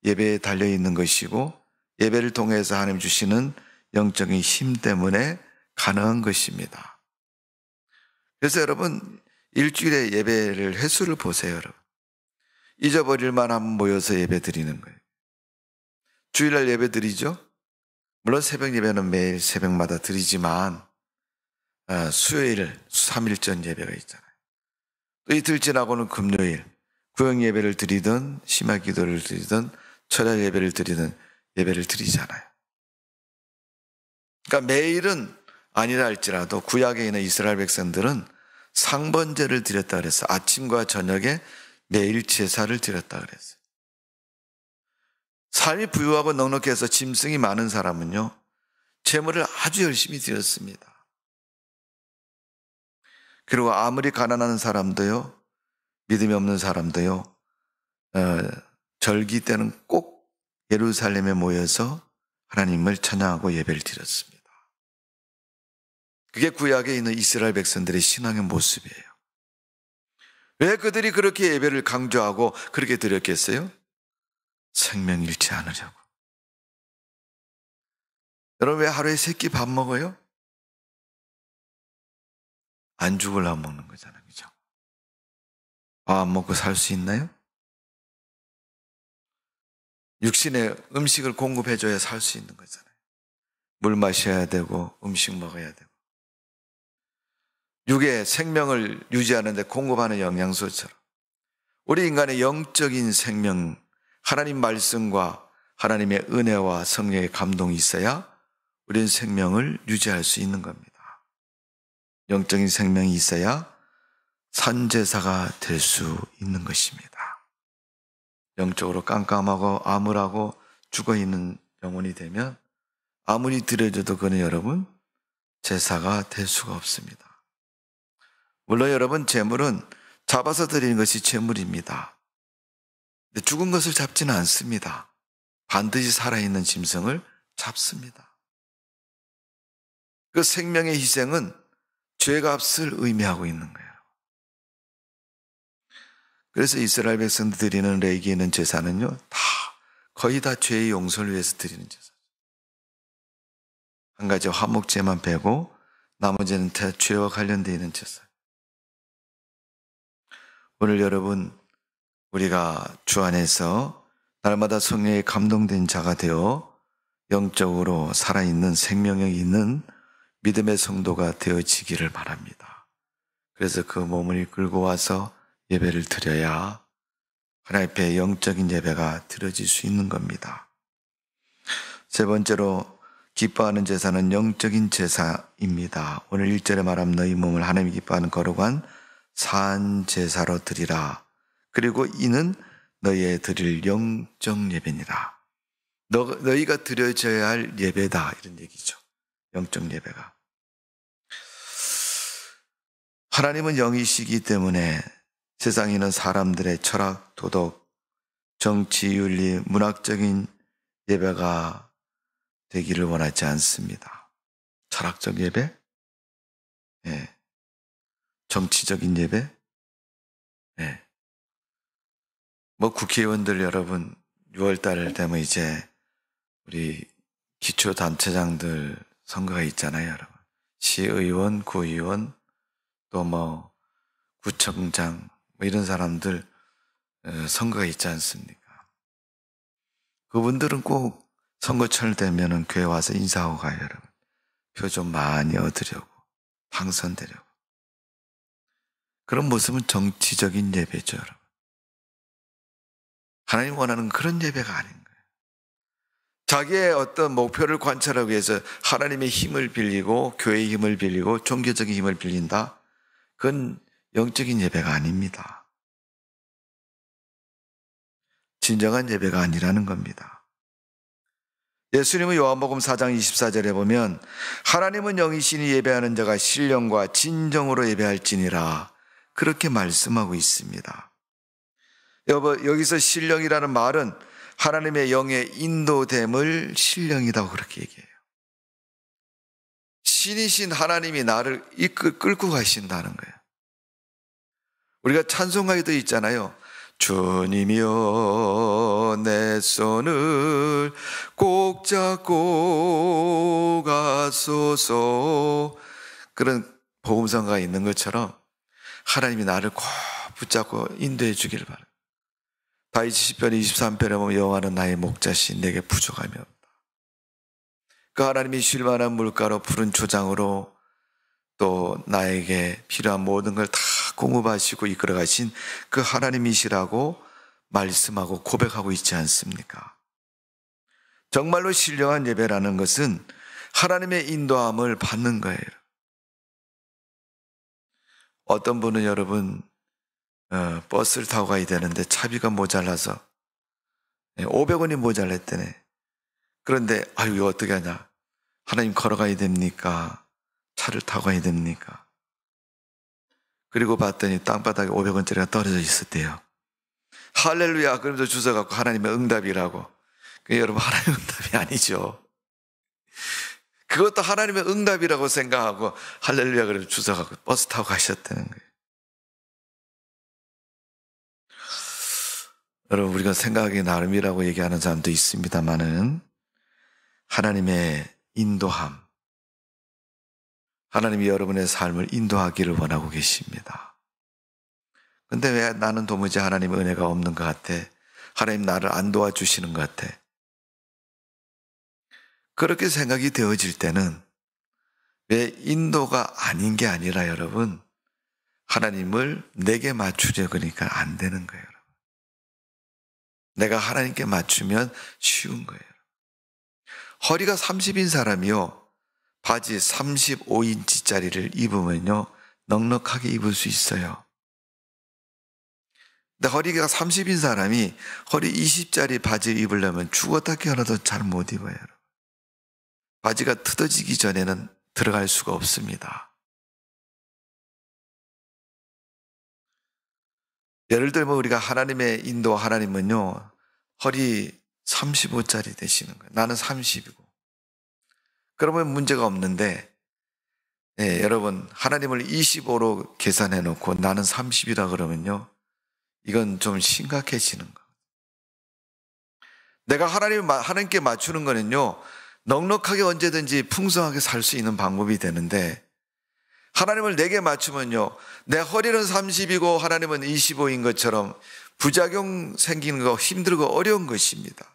예배에 달려있는 것이고 예배를 통해서 하나님 주시는 영적인 힘 때문에 가능한 것입니다. 그래서 여러분 일주일에 예배를 횟수를 보세요. 여러분 잊어버릴 만하면 모여서 예배 드리는 거예요. 주일날 예배 드리죠. 물론 새벽 예배는 매일 새벽마다 드리지만 수요일 3일 전 예배가 있잖아요. 또 이틀 지나고는 금요일 구역 예배를 드리든 심야 기도를 드리든 철야 예배를 드리든 예배를 드리잖아요. 그러니까 매일은 아니라 할지라도 구약에 있는 이스라엘 백성들은 상번제를 드렸다 그랬어요. 아침과 저녁에 매일 제사를 드렸다 그랬어요. 삶이 부유하고 넉넉해서 짐승이 많은 사람은요 제물을 아주 열심히 드렸습니다. 그리고 아무리 가난한 사람도요 믿음이 없는 사람도요 절기 때는 꼭 예루살렘에 모여서 하나님을 찬양하고 예배를 드렸습니다. 그게 구약에 있는 이스라엘 백성들의 신앙의 모습이에요. 왜 그들이 그렇게 예배를 강조하고 그렇게 드렸겠어요? 생명 잃지 않으려고. 여러분 왜 하루에 3끼 밥 먹어요? 안 죽으려고 먹는 거잖아요. 그죠? 밥 안 먹고 살 수 있나요? 육신의 음식을 공급해줘야 살 수 있는 거잖아요. 물 마셔야 되고 음식 먹어야 되고. 육의 생명을 유지하는 데 공급하는 영양소처럼 우리 인간의 영적인 생명, 하나님 말씀과 하나님의 은혜와 성령의 감동이 있어야 우리는 생명을 유지할 수 있는 겁니다. 영적인 생명이 있어야 산제사가 될 수 있는 것입니다. 영적으로 깜깜하고 암울하고 죽어있는 영혼이 되면 아무리 드려줘도 그는 여러분 제사가 될 수가 없습니다. 물론 여러분, 제물은 잡아서 드리는 것이 제물입니다. 근데 죽은 것을 잡지는 않습니다. 반드시 살아있는 짐승을 잡습니다. 그 생명의 희생은 죄값을 의미하고 있는 거예요. 그래서 이스라엘 백성들 드리는 레위기에 있는 제사는요, 거의 다 죄의 용서를 위해서 드리는 제사. 한 가지 화목제만 빼고 나머지는 다 죄와 관련되어 있는 제사. 오늘 여러분, 우리가 주 안에서 날마다 성령에 감동된 자가 되어 영적으로 살아있는 생명력이 있는 믿음의 성도가 되어지기를 바랍니다. 그래서 그 몸을 이끌고 와서 예배를 드려야 하나님 앞에 영적인 예배가 드려질 수 있는 겁니다. 세 번째로 기뻐하는 제사는 영적인 제사입니다. 오늘 1절에 말하면 너희 몸을 하나님이 기뻐하는 거룩한 산 제사로 드리라. 그리고 이는 너희의 드릴 영적 예배니라. 너희가 드려져야 할 예배다, 이런 얘기죠. 영적 예배가. 하나님은 영이시기 때문에 세상에 있는 사람들의 철학, 도덕, 정치, 윤리, 문학적인 예배가 되기를 원하지 않습니다. 철학적 예배? 네. 정치적인 예배? 네. 국회의원들 여러분, 6월달 되면 이제 우리 기초단체장들 선거가 있잖아요, 여러분. 시의원, 구의원, 또 구청장, 이런 사람들 선거가 있지 않습니까? 그분들은 꼭 선거철 되면은 교회 와서 인사하고 가요, 여러분. 표 좀 많이 얻으려고, 당선되려고. 그런 모습은 정치적인 예배죠, 여러분. 하나님 원하는 그런 예배가 아닌 거예요. 자기의 어떤 목표를 관찰하기 위해서 하나님의 힘을 빌리고, 교회의 힘을 빌리고, 종교적인 힘을 빌린다? 그건 영적인 예배가 아닙니다. 진정한 예배가 아니라는 겁니다. 예수님은 요한복음 4장 24절에 보면 하나님은 영이시니 예배하는 자가 신령과 진정으로 예배할지니라, 그렇게 말씀하고 있습니다. 여기서 신령이라는 말은 하나님의 영의 인도됨을 신령이라고 그렇게 얘기해요. 신이신 하나님이 나를 끌고 가신다는 거예요. 우리가 찬송가에도 있잖아요. 주님이여 내 손을 꼭 잡고 가소서, 그런 복음성가가 있는 것처럼 하나님이 나를 꼭 붙잡고 인도해 주기를 바랍니다. 다윗 시편 23편에 보면 여호와는 나의 목자신 내게 부족함이 없다. 그 하나님이 쉴 만한 물가로 푸른 초장으로 또 나에게 필요한 모든 걸 다 공급하시고 이끌어 가신 그 하나님이시라고 말씀하고 고백하고 있지 않습니까? 정말로 신령한 예배라는 것은 하나님의 인도함을 받는 거예요. 어떤 분은 여러분 버스를 타고 가야 되는데 차비가 모자라서 500원이 모자랐대네. 그런데 이거 어떻게 하냐, 하나님 걸어가야 됩니까? 차를 타고 가야 됩니까? 그리고 봤더니 땅바닥에 500원짜리가 떨어져 있었대요. 할렐루야 그러면서 주워갖고 하나님의 응답이라고. 여러분, 하나님의 응답이 아니죠. 그것도 하나님의 응답이라고 생각하고 할렐루야 그러면서 주워갖고 버스 타고 가셨다는 거예요. 여러분, 우리가 생각하기 나름이라고 얘기하는 사람도 있습니다만은 하나님의 인도함, 하나님이 여러분의 삶을 인도하기를 원하고 계십니다. 근데 왜 나는 도무지 하나님의 은혜가 없는 것 같아? 하나님 나를 안 도와주시는 것 같아? 그렇게 생각이 되어질 때는 왜 인도가 아닌 게 아니라 여러분, 하나님을 내게 맞추려 그러니까 안 되는 거예요. 내가 하나님께 맞추면 쉬운 거예요. 허리가 30인 사람이요, 바지 35인치짜리를 입으면요 넉넉하게 입을 수 있어요. 근데 허리가 30인 사람이 허리 20짜리 바지를 입으려면 죽었다 깨어나도 잘 못 입어요. 바지가 뜯어지기 전에는 들어갈 수가 없습니다. 예를 들면 우리가 하나님의 인도 하나님은요, 허리 35짜리 되시는 거예요. 나는 30이고. 그러면 문제가 없는데, 네, 여러분, 하나님을 25로 계산해 놓고 나는 30이라 그러면요, 이건 좀 심각해지는 거예요. 내가 하나님께 맞추는 거는요, 넉넉하게 언제든지 풍성하게 살 수 있는 방법이 되는데, 하나님을 내게 맞추면요, 내 허리는 30이고 하나님은 25인 것처럼 부작용 생기는 거 힘들고 어려운 것입니다.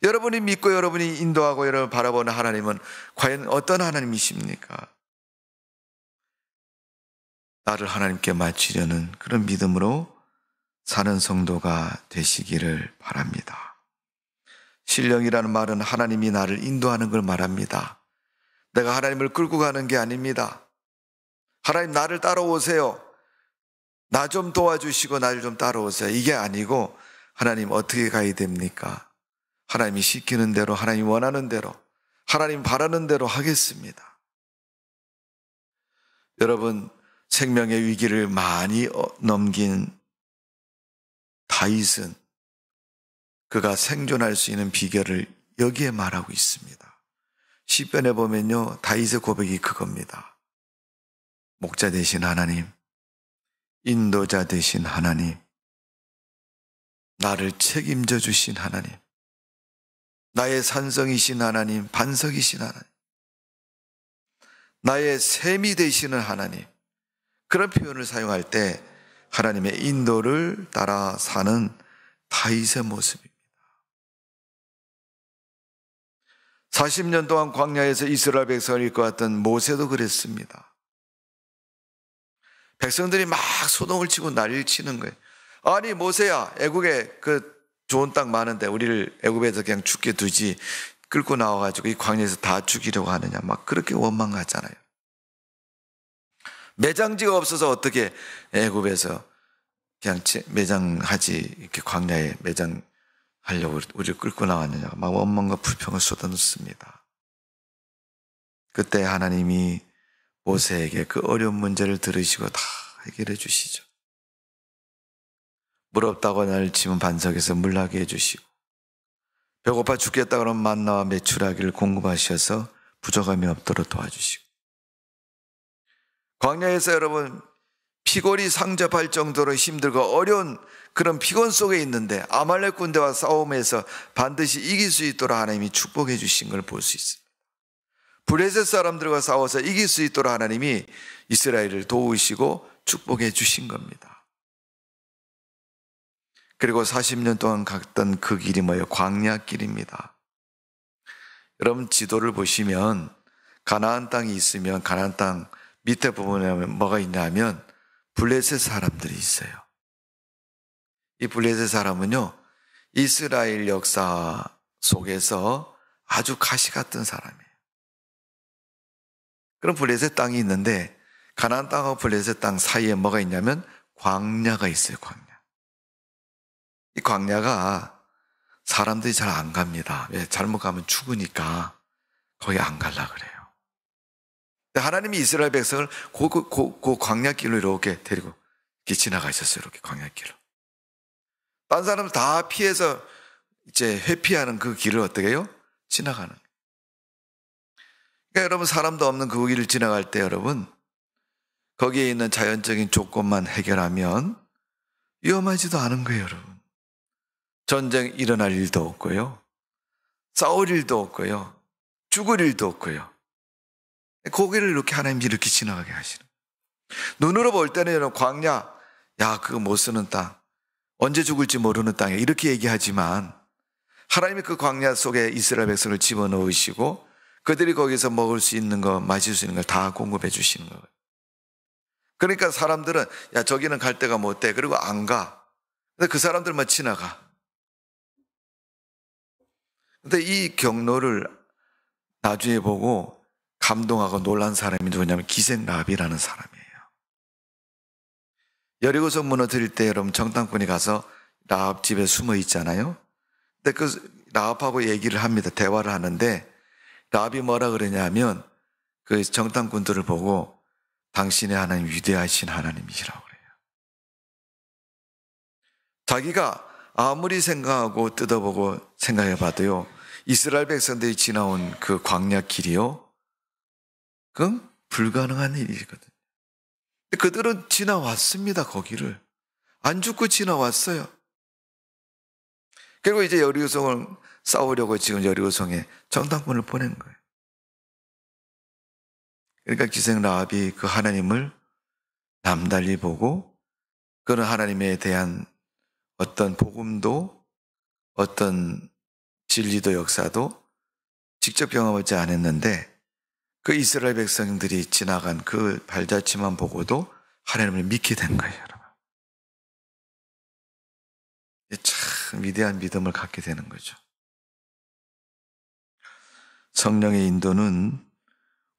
여러분이 믿고 여러분이 인도하고 여러분을 바라보는 하나님은 과연 어떤 하나님이십니까? 나를 하나님께 맞추려는 그런 믿음으로 사는 성도가 되시기를 바랍니다. 신령이라는 말은 하나님이 나를 인도하는 걸 말합니다. 내가 하나님을 끌고 가는 게 아닙니다. 하나님 나를 따라오세요. 나 좀 도와주시고 나를 좀 따라오세요. 이게 아니고 하나님 어떻게 가야 됩니까? 하나님이 시키는 대로, 하나님 원하는 대로, 하나님 바라는 대로 하겠습니다. 여러분, 생명의 위기를 많이 넘긴 다윗은 그가 생존할 수 있는 비결을 여기에 말하고 있습니다. 시편에 보면요, 다윗의 고백이 그겁니다. 목자 되신 하나님, 인도자 되신 하나님, 나를 책임져 주신 하나님, 나의 산성이신 하나님, 반석이신 하나님, 나의 샘이 되시는 하나님, 그런 표현을 사용할 때 하나님의 인도를 따라 사는 다윗의 모습입니다. 40년 동안 광야에서 이스라엘 백성을 이끌어왔던 모세도 그랬습니다. 백성들이 막 소동을 치고 난리를 치는 거예요. 아니 모세야, 애국에 그 좋은 땅 많은데 우리를 애국에서 그냥 죽게 두지 끌고 나와가지고 이 광야에서 다 죽이려고 하느냐, 막 그렇게 원망하잖아요. 매장지가 없어서 어떻게 애국에서 그냥 매장하지, 이렇게 광야에 매장하려고 우리를 끌고 나왔느냐, 막 원망과 불평을 쏟아놓습니다. 그때 하나님이 모세에게 그 어려운 문제를 들으시고 다 해결해 주시죠. 물 없다고 나를 치면 반석에서 물 나게 해주시고, 배고파 죽겠다 그러면 만나와 메추라기를 공급하셔서 부족함이 없도록 도와주시고, 광야에서 여러분 피골이 상접할 정도로 힘들고 어려운 그런 피곤 속에 있는데 아말렉 군대와 싸움에서 반드시 이길 수 있도록 하나님이 축복해 주신 걸 볼 수 있습니다. 블레셋 사람들과 싸워서 이길 수 있도록 하나님이 이스라엘을 도우시고 축복해 주신 겁니다. 그리고 40년 동안 갔던 그 길이 뭐예요? 광야길입니다. 여러분 지도를 보시면 가나안 땅이 있으면 가나안 땅 밑에 부분에 뭐가 있냐면 블레셋 사람들이 있어요. 이 블레셋 사람은요, 이스라엘 역사 속에서 아주 가시 같은 사람이에요. 그런 블레셋 땅이 있는데 가나안 땅하고 블레셋 땅 사이에 뭐가 있냐면 광야가 있어요. 광야. 이 광야가 사람들이 잘 안 갑니다. 왜? 잘못 가면 죽으니까 거기 안 가려고 그래요. 근데 하나님이 이스라엘 백성을 그 광야길로 이렇게 데리고 이렇게 지나가셨어요. 이렇게 광야길로. 딴 사람들 다 피해서 이제 회피하는 그 길을 어떻게 해요? 지나가는. 그러니까 여러분 사람도 없는 그 길을 지나갈 때 여러분 거기에 있는 자연적인 조건만 해결하면 위험하지도 않은 거예요. 여러분 전쟁 일어날 일도 없고요, 싸울 일도 없고요, 죽을 일도 없고요. 고개를 이렇게 하나님이 이렇게 지나가게 하시는. 눈으로 볼 때는 여러분 광야, 야 그거 못 쓰는 땅, 언제 죽을지 모르는 땅에 이렇게 얘기하지만 하나님이 그 광야 속에 이스라엘 백성을 집어넣으시고 그들이 거기서 먹을 수 있는 거, 마실 수 있는 걸 다 공급해 주시는 거예요. 그러니까 사람들은 야 저기는 갈 데가 못 돼, 그리고 안 가. 근데 그 사람들만 지나가. 근데 이 경로를 나중에 보고 감동하고 놀란 사람이 누구냐면 기생라합이라는 사람이에요. 여리고성 무너뜨릴 때 여러분 정탐꾼이 가서 라합 집에 숨어 있잖아요. 근데 그 라합하고 얘기를 합니다. 대화를 하는데 라합이 뭐라 그러냐면 그 정탐꾼들을 보고 당신의 하나님 위대하신 하나님이시라고 그래요. 자기가 아무리 생각하고 뜯어보고 생각해봐도요, 이스라엘 백성들이 지나온 그 광야 길이요, 그건 불가능한 일이거든요. 그들은 지나왔습니다. 거기를 안 죽고 지나왔어요. 그리고 이제 여리고성을 싸우려고 지금 여리고성에 정탐꾼을 보낸 거예요. 그러니까 기생 라합이 그 하나님을 남달리 보고 그런 하나님에 대한 어떤 복음도 어떤 진리도 역사도 직접 경험하지 않았는데 그 이스라엘 백성들이 지나간 그 발자취만 보고도 하나님을 믿게 된 거예요. 여러분. 참 위대한 믿음을 갖게 되는 거죠. 성령의 인도는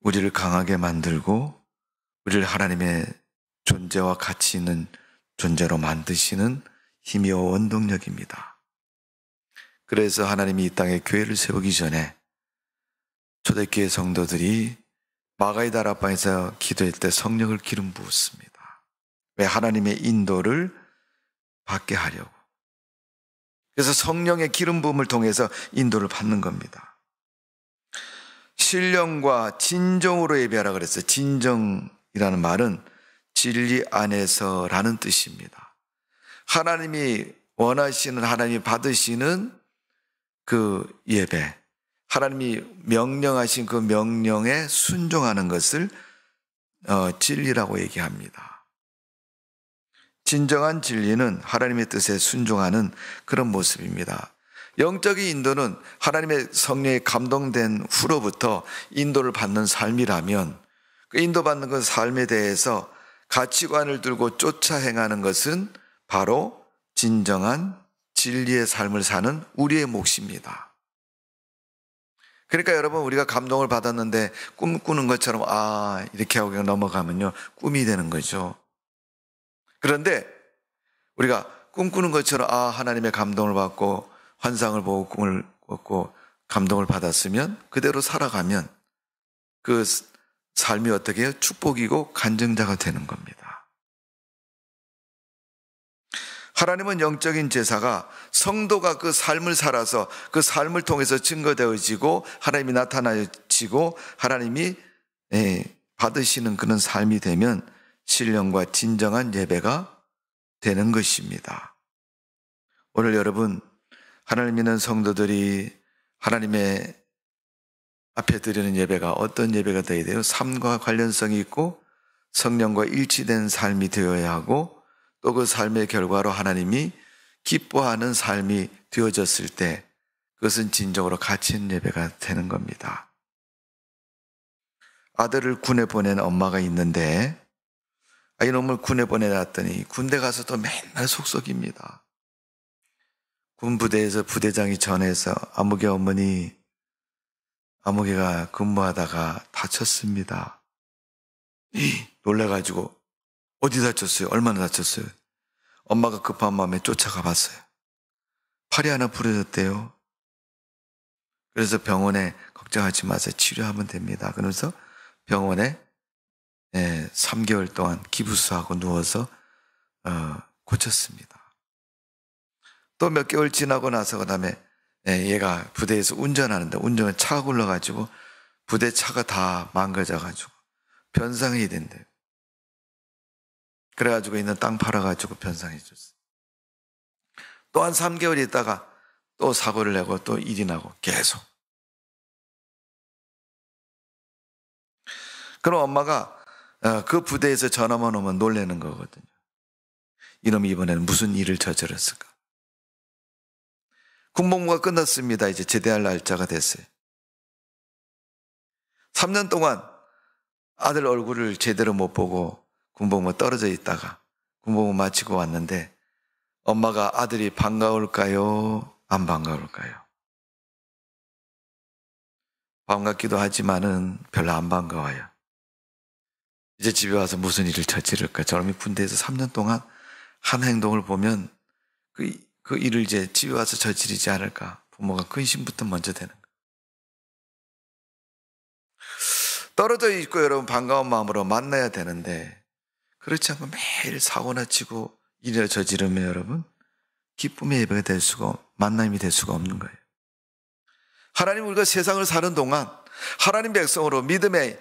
우리를 강하게 만들고 우리를 하나님의 존재와 가치 있는 존재로 만드시는 힘이요 원동력입니다. 그래서 하나님이 이 땅에 교회를 세우기 전에 초대교회 성도들이 마가의 다락방에서 기도할 때 성령을 기름 부었습니다. 왜? 하나님의 인도를 받게 하려고. 그래서 성령의 기름 부음을 통해서 인도를 받는 겁니다. 신령과 진정으로 예배하라 그랬어요. 진정이라는 말은 진리 안에서라는 뜻입니다. 하나님이 원하시는, 하나님이 받으시는 그 예배, 하나님이 명령하신 그 명령에 순종하는 것을 진리라고 얘기합니다. 진정한 진리는 하나님의 뜻에 순종하는 그런 모습입니다. 영적인 인도는 하나님의 성령에 감동된 후로부터 인도를 받는 삶이라면 그 인도받는 그 삶에 대해서 가치관을 들고 쫓아 행하는 것은 바로 진정한 진리의 삶을 사는 우리의 몫입니다. 그러니까 여러분, 우리가 감동을 받았는데 꿈꾸는 것처럼 이렇게 하고 그냥 넘어가면요 꿈이 되는 거죠. 그런데 우리가 꿈꾸는 것처럼 하나님의 감동을 받고 환상을 보고 꿈을 꿨고 감동을 받았으면 그대로 살아가면 그 삶이 어떻게 해요? 축복이고 간증자가 되는 겁니다. 하나님은 영적인 제사가 성도가 그 삶을 살아서 그 삶을 통해서 증거되어지고 하나님이 나타나지고 하나님이 받으시는 그런 삶이 되면 신령과 진정한 예배가 되는 것입니다. 오늘 여러분, 하나님 믿는 성도들이 하나님의 앞에 드리는 예배가 어떤 예배가 되어야 돼요? 삶과 관련성이 있고 성령과 일치된 삶이 되어야 하고 또 그 삶의 결과로 하나님이 기뻐하는 삶이 되어졌을 때 그것은 진정으로 가치 있는 예배가 되는 겁니다. 아들을 군에 보낸 엄마가 있는데 이놈을 군에 보내놨더니 군대 가서도 맨날 속썩입니다. 군 부대에서 부대장이 전해서 아무개 어머니, 아무개가 근무하다가 다쳤습니다. 놀래가지고 어디 다쳤어요? 얼마나 다쳤어요? 엄마가 급한 마음에 쫓아가 봤어요. 팔이 하나 부러졌대요. 그래서 병원에 걱정하지 마세요. 치료하면 됩니다. 그러면서 병원에 3개월 동안 기부스하고 누워서 고쳤습니다. 또 몇 개월 지나고 나서 그다음에 얘가 부대에서 운전하는데 운전을 차가 굴러가지고 부대 차가 다 망가져가지고 변상이 된대요. 그래가지고 있는 땅 팔아가지고 변상해 줬어요. 또 한 3개월 있다가 또 사고를 내고 또 일이 나고 계속. 그럼 엄마가 그 부대에서 전화만 오면 놀라는 거거든요. 이놈이 이번에는 무슨 일을 저질렀을까? 군복무가 끝났습니다. 이제 제대할 날짜가 됐어요. 3년 동안 아들 얼굴을 제대로 못 보고 군복무 떨어져 있다가 군복무 마치고 왔는데 엄마가 아들이 반가울까요? 안 반가울까요? 반갑기도 하지만은 별로 안 반가워요. 이제 집에 와서 무슨 일을 저지를까? 저놈이 군대에서 3년 동안 한 행동을 보면 그 일을 이제 집에 와서 저지르지 않을까? 부모가 근심부터 먼저 되는 거예요. 떨어져 있고 여러분 반가운 마음으로 만나야 되는데 그렇지 않고 매일 사고나 치고 일을 저지르면 여러분 기쁨의 예배가 될 수가, 만남이 될 수가 없는 거예요. 하나님 우리가 세상을 사는 동안 하나님 백성으로 믿음의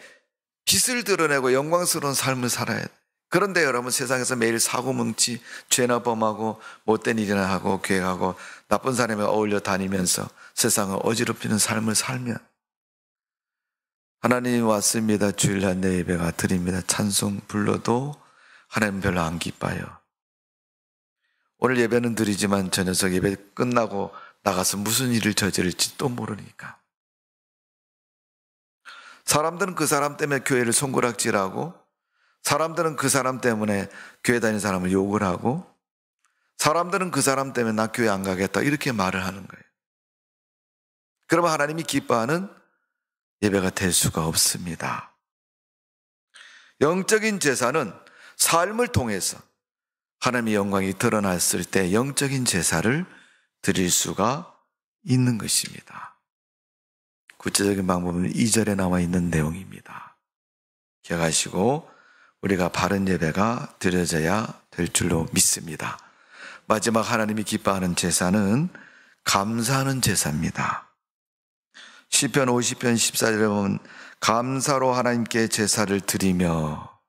빛을 드러내고 영광스러운 삶을 살아야 돼. 그런데 여러분 세상에서 매일 사고뭉치, 죄나 범하고 못된 일이나 하고 교회 가고 나쁜 사람과 어울려 다니면서 세상을 어지럽히는 삶을 살면 하나님 왔습니다. 주일날 내 예배가 드립니다. 찬송 불러도 하나님 별로 안 기뻐요. 오늘 예배는 드리지만 저 녀석 예배 끝나고 나가서 무슨 일을 저지를지 또 모르니까. 사람들은 그 사람 때문에 교회를 손가락질하고 사람들은 그 사람 때문에 교회 다니는 사람을 욕을 하고 사람들은 그 사람 때문에 나 교회 안 가겠다 이렇게 말을 하는 거예요. 그러면 하나님이 기뻐하는 예배가 될 수가 없습니다. 영적인 제사는 삶을 통해서 하나님의 영광이 드러났을 때 영적인 제사를 드릴 수가 있는 것입니다. 구체적인 방법은 2절에 나와 있는 내용입니다. 기억하시고 우리가 바른 예배가 드려져야 될 줄로 믿습니다. 마지막 하나님이 기뻐하는 제사는 감사하는 제사입니다. 시편 50편 14절에 보면 감사로 하나님께 제사를 드리며,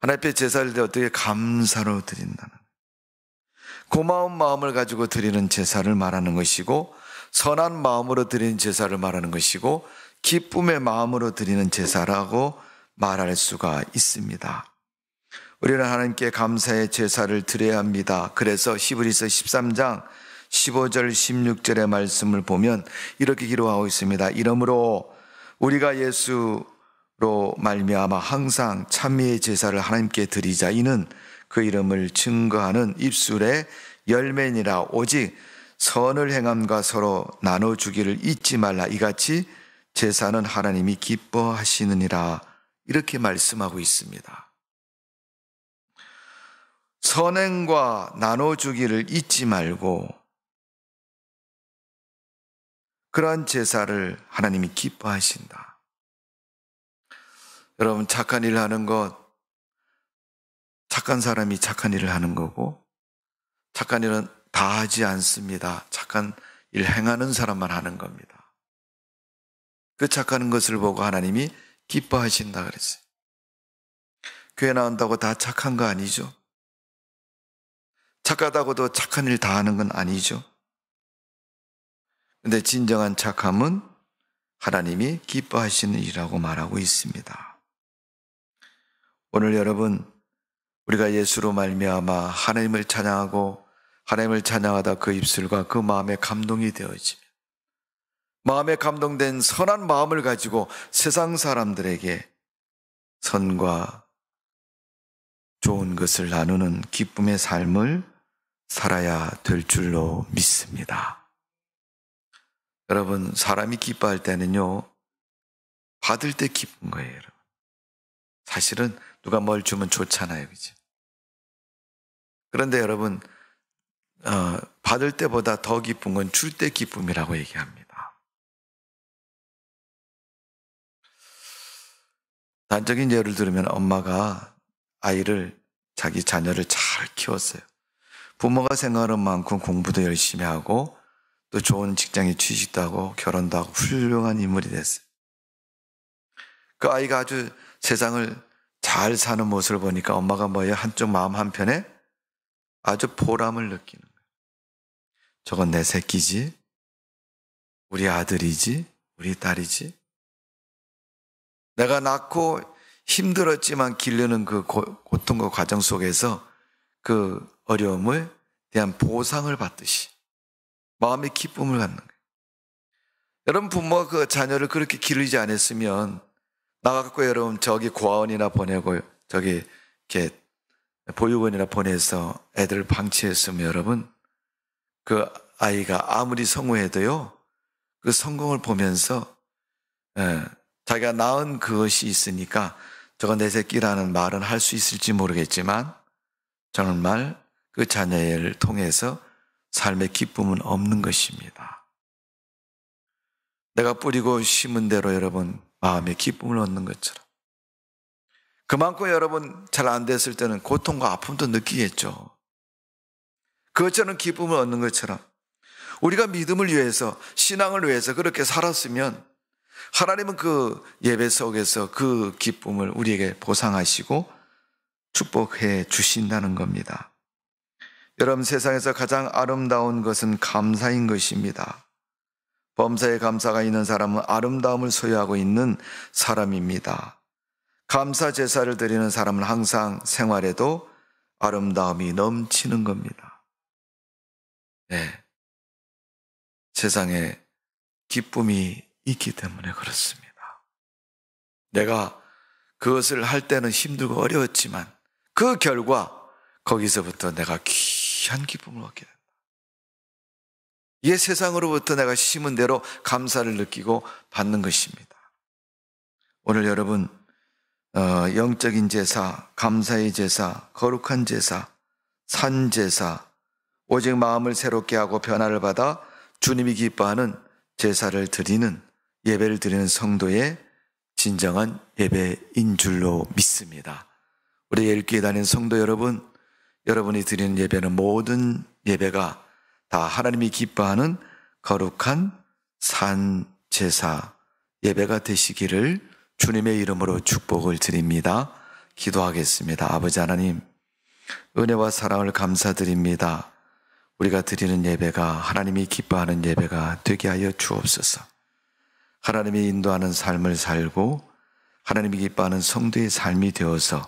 하나님께 제사를 어떻게 감사로 드린다는, 고마운 마음을 가지고 드리는 제사를 말하는 것이고 선한 마음으로 드리는 제사를 말하는 것이고 기쁨의 마음으로 드리는 제사라고 말할 수가 있습니다. 우리는 하나님께 감사의 제사를 드려야 합니다. 그래서 히브리서 13장 15절 16절의 말씀을 보면 이렇게 기록하고 있습니다. 이러므로 우리가 예수로 말미암아 항상 찬미의 제사를 하나님께 드리자. 이는 그 이름을 증거하는 입술의 열매니라. 오직 선을 행함과 서로 나눠주기를 잊지 말라. 이같이 제사는 하나님이 기뻐하시느니라. 이렇게 말씀하고 있습니다. 선행과 나눠주기를 잊지 말고 그러한 제사를 하나님이 기뻐하신다. 여러분 착한 일을 하는 것, 착한 사람이 착한 일을 하는 거고 착한 일은 다 하지 않습니다. 착한 일 행하는 사람만 하는 겁니다. 그 착한 것을 보고 하나님이 기뻐하신다 그랬어요. 교회 나온다고 다 착한 거 아니죠? 착하다고도 착한 일 다 하는 건 아니죠. 근데 진정한 착함은 하나님이 기뻐하시는 일이라고 말하고 있습니다. 오늘 여러분 우리가 예수로 말미암아 하나님을 찬양하고 하나님을 찬양하다 그 입술과 그 마음에 감동이 되어지면 마음에 감동된 선한 마음을 가지고 세상 사람들에게 선과 좋은 것을 나누는 기쁨의 삶을 살아야 될 줄로 믿습니다. 여러분 사람이 기뻐할 때는요 받을 때 기쁜 거예요. 여러분. 사실은 누가 뭘 주면 좋잖아요, 그죠? 그런데 여러분 받을 때보다 더 기쁜 건 줄 때 기쁨이라고 얘기합니다. 단적인 예를 들면 엄마가 자기 자녀를 잘 키웠어요. 부모가 생각하는 만큼 공부도 열심히 하고 또 좋은 직장에 취직도 하고 결혼도 하고 훌륭한 인물이 됐어요. 그 아이가 아주 세상을 잘 사는 모습을 보니까 엄마가 뭐예요? 한쪽 마음 한편에 아주 보람을 느끼는 거예요. 저건 내 새끼지? 우리 아들이지? 우리 딸이지? 내가 낳고 힘들었지만 기르는 그 고통과 과정 속에서 그 어려움을 대한 보상을 받듯이 마음의 기쁨을 갖는 거예요. 여러분 부모가 그 자녀를 그렇게 기르지 않았으면 나가고 여러분 저기 고아원이나 보내고 저기 이렇게 보육원이나 보내서 애들을 방치했으면 여러분 그 아이가 아무리 성공해도요 그 성공을 보면서 자기가 낳은 그것이 있으니까 저거 내 새끼라는 말은 할 수 있을지 모르겠지만 정말 그 자녀를 통해서 삶의 기쁨은 없는 것입니다. 내가 뿌리고 심은 대로 여러분 마음에 기쁨을 얻는 것처럼, 그만큼 여러분 잘 안 됐을 때는 고통과 아픔도 느끼겠죠. 그것처럼 기쁨을 얻는 것처럼 우리가 믿음을 위해서, 신앙을 위해서 그렇게 살았으면 하나님은 그 예배 속에서 그 기쁨을 우리에게 보상하시고 축복해 주신다는 겁니다. 여러분, 세상에서 가장 아름다운 것은 감사인 것입니다. 범사에 감사가 있는 사람은 아름다움을 소유하고 있는 사람입니다. 감사 제사를 드리는 사람은 항상 생활에도 아름다움이 넘치는 겁니다. 네. 세상에 기쁨이 있기 때문에 그렇습니다. 내가 그것을 할 때는 힘들고 어려웠지만 그 결과 거기서부터 내가 귀한 기쁨을 얻게 된다. 이게 세상으로부터 내가 심은 대로 감사를 느끼고 받는 것입니다. 오늘 여러분 영적인 제사, 감사의 제사, 거룩한 제사, 산 제사, 오직 마음을 새롭게 하고 변화를 받아 주님이 기뻐하는 제사를 드리는, 예배를 드리는 성도의 진정한 예배인 줄로 믿습니다. 우리 예일교회 다니는 성도 여러분, 여러분이 드리는 예배는 모든 예배가 다 하나님이 기뻐하는 거룩한 산 제사 예배가 되시기를 주님의 이름으로 축복을 드립니다. 기도하겠습니다. 아버지 하나님, 은혜와 사랑을 감사드립니다. 우리가 드리는 예배가 하나님이 기뻐하는 예배가 되게 하여 주옵소서. 하나님이 인도하는 삶을 살고 하나님이 기뻐하는 성도의 삶이 되어서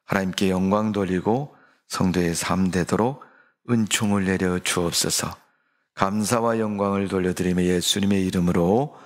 하나님께 영광 돌리고 성도의 삶 되도록 은총을 내려 주옵소서. 감사와 영광을 돌려드리며 예수님의 이름으로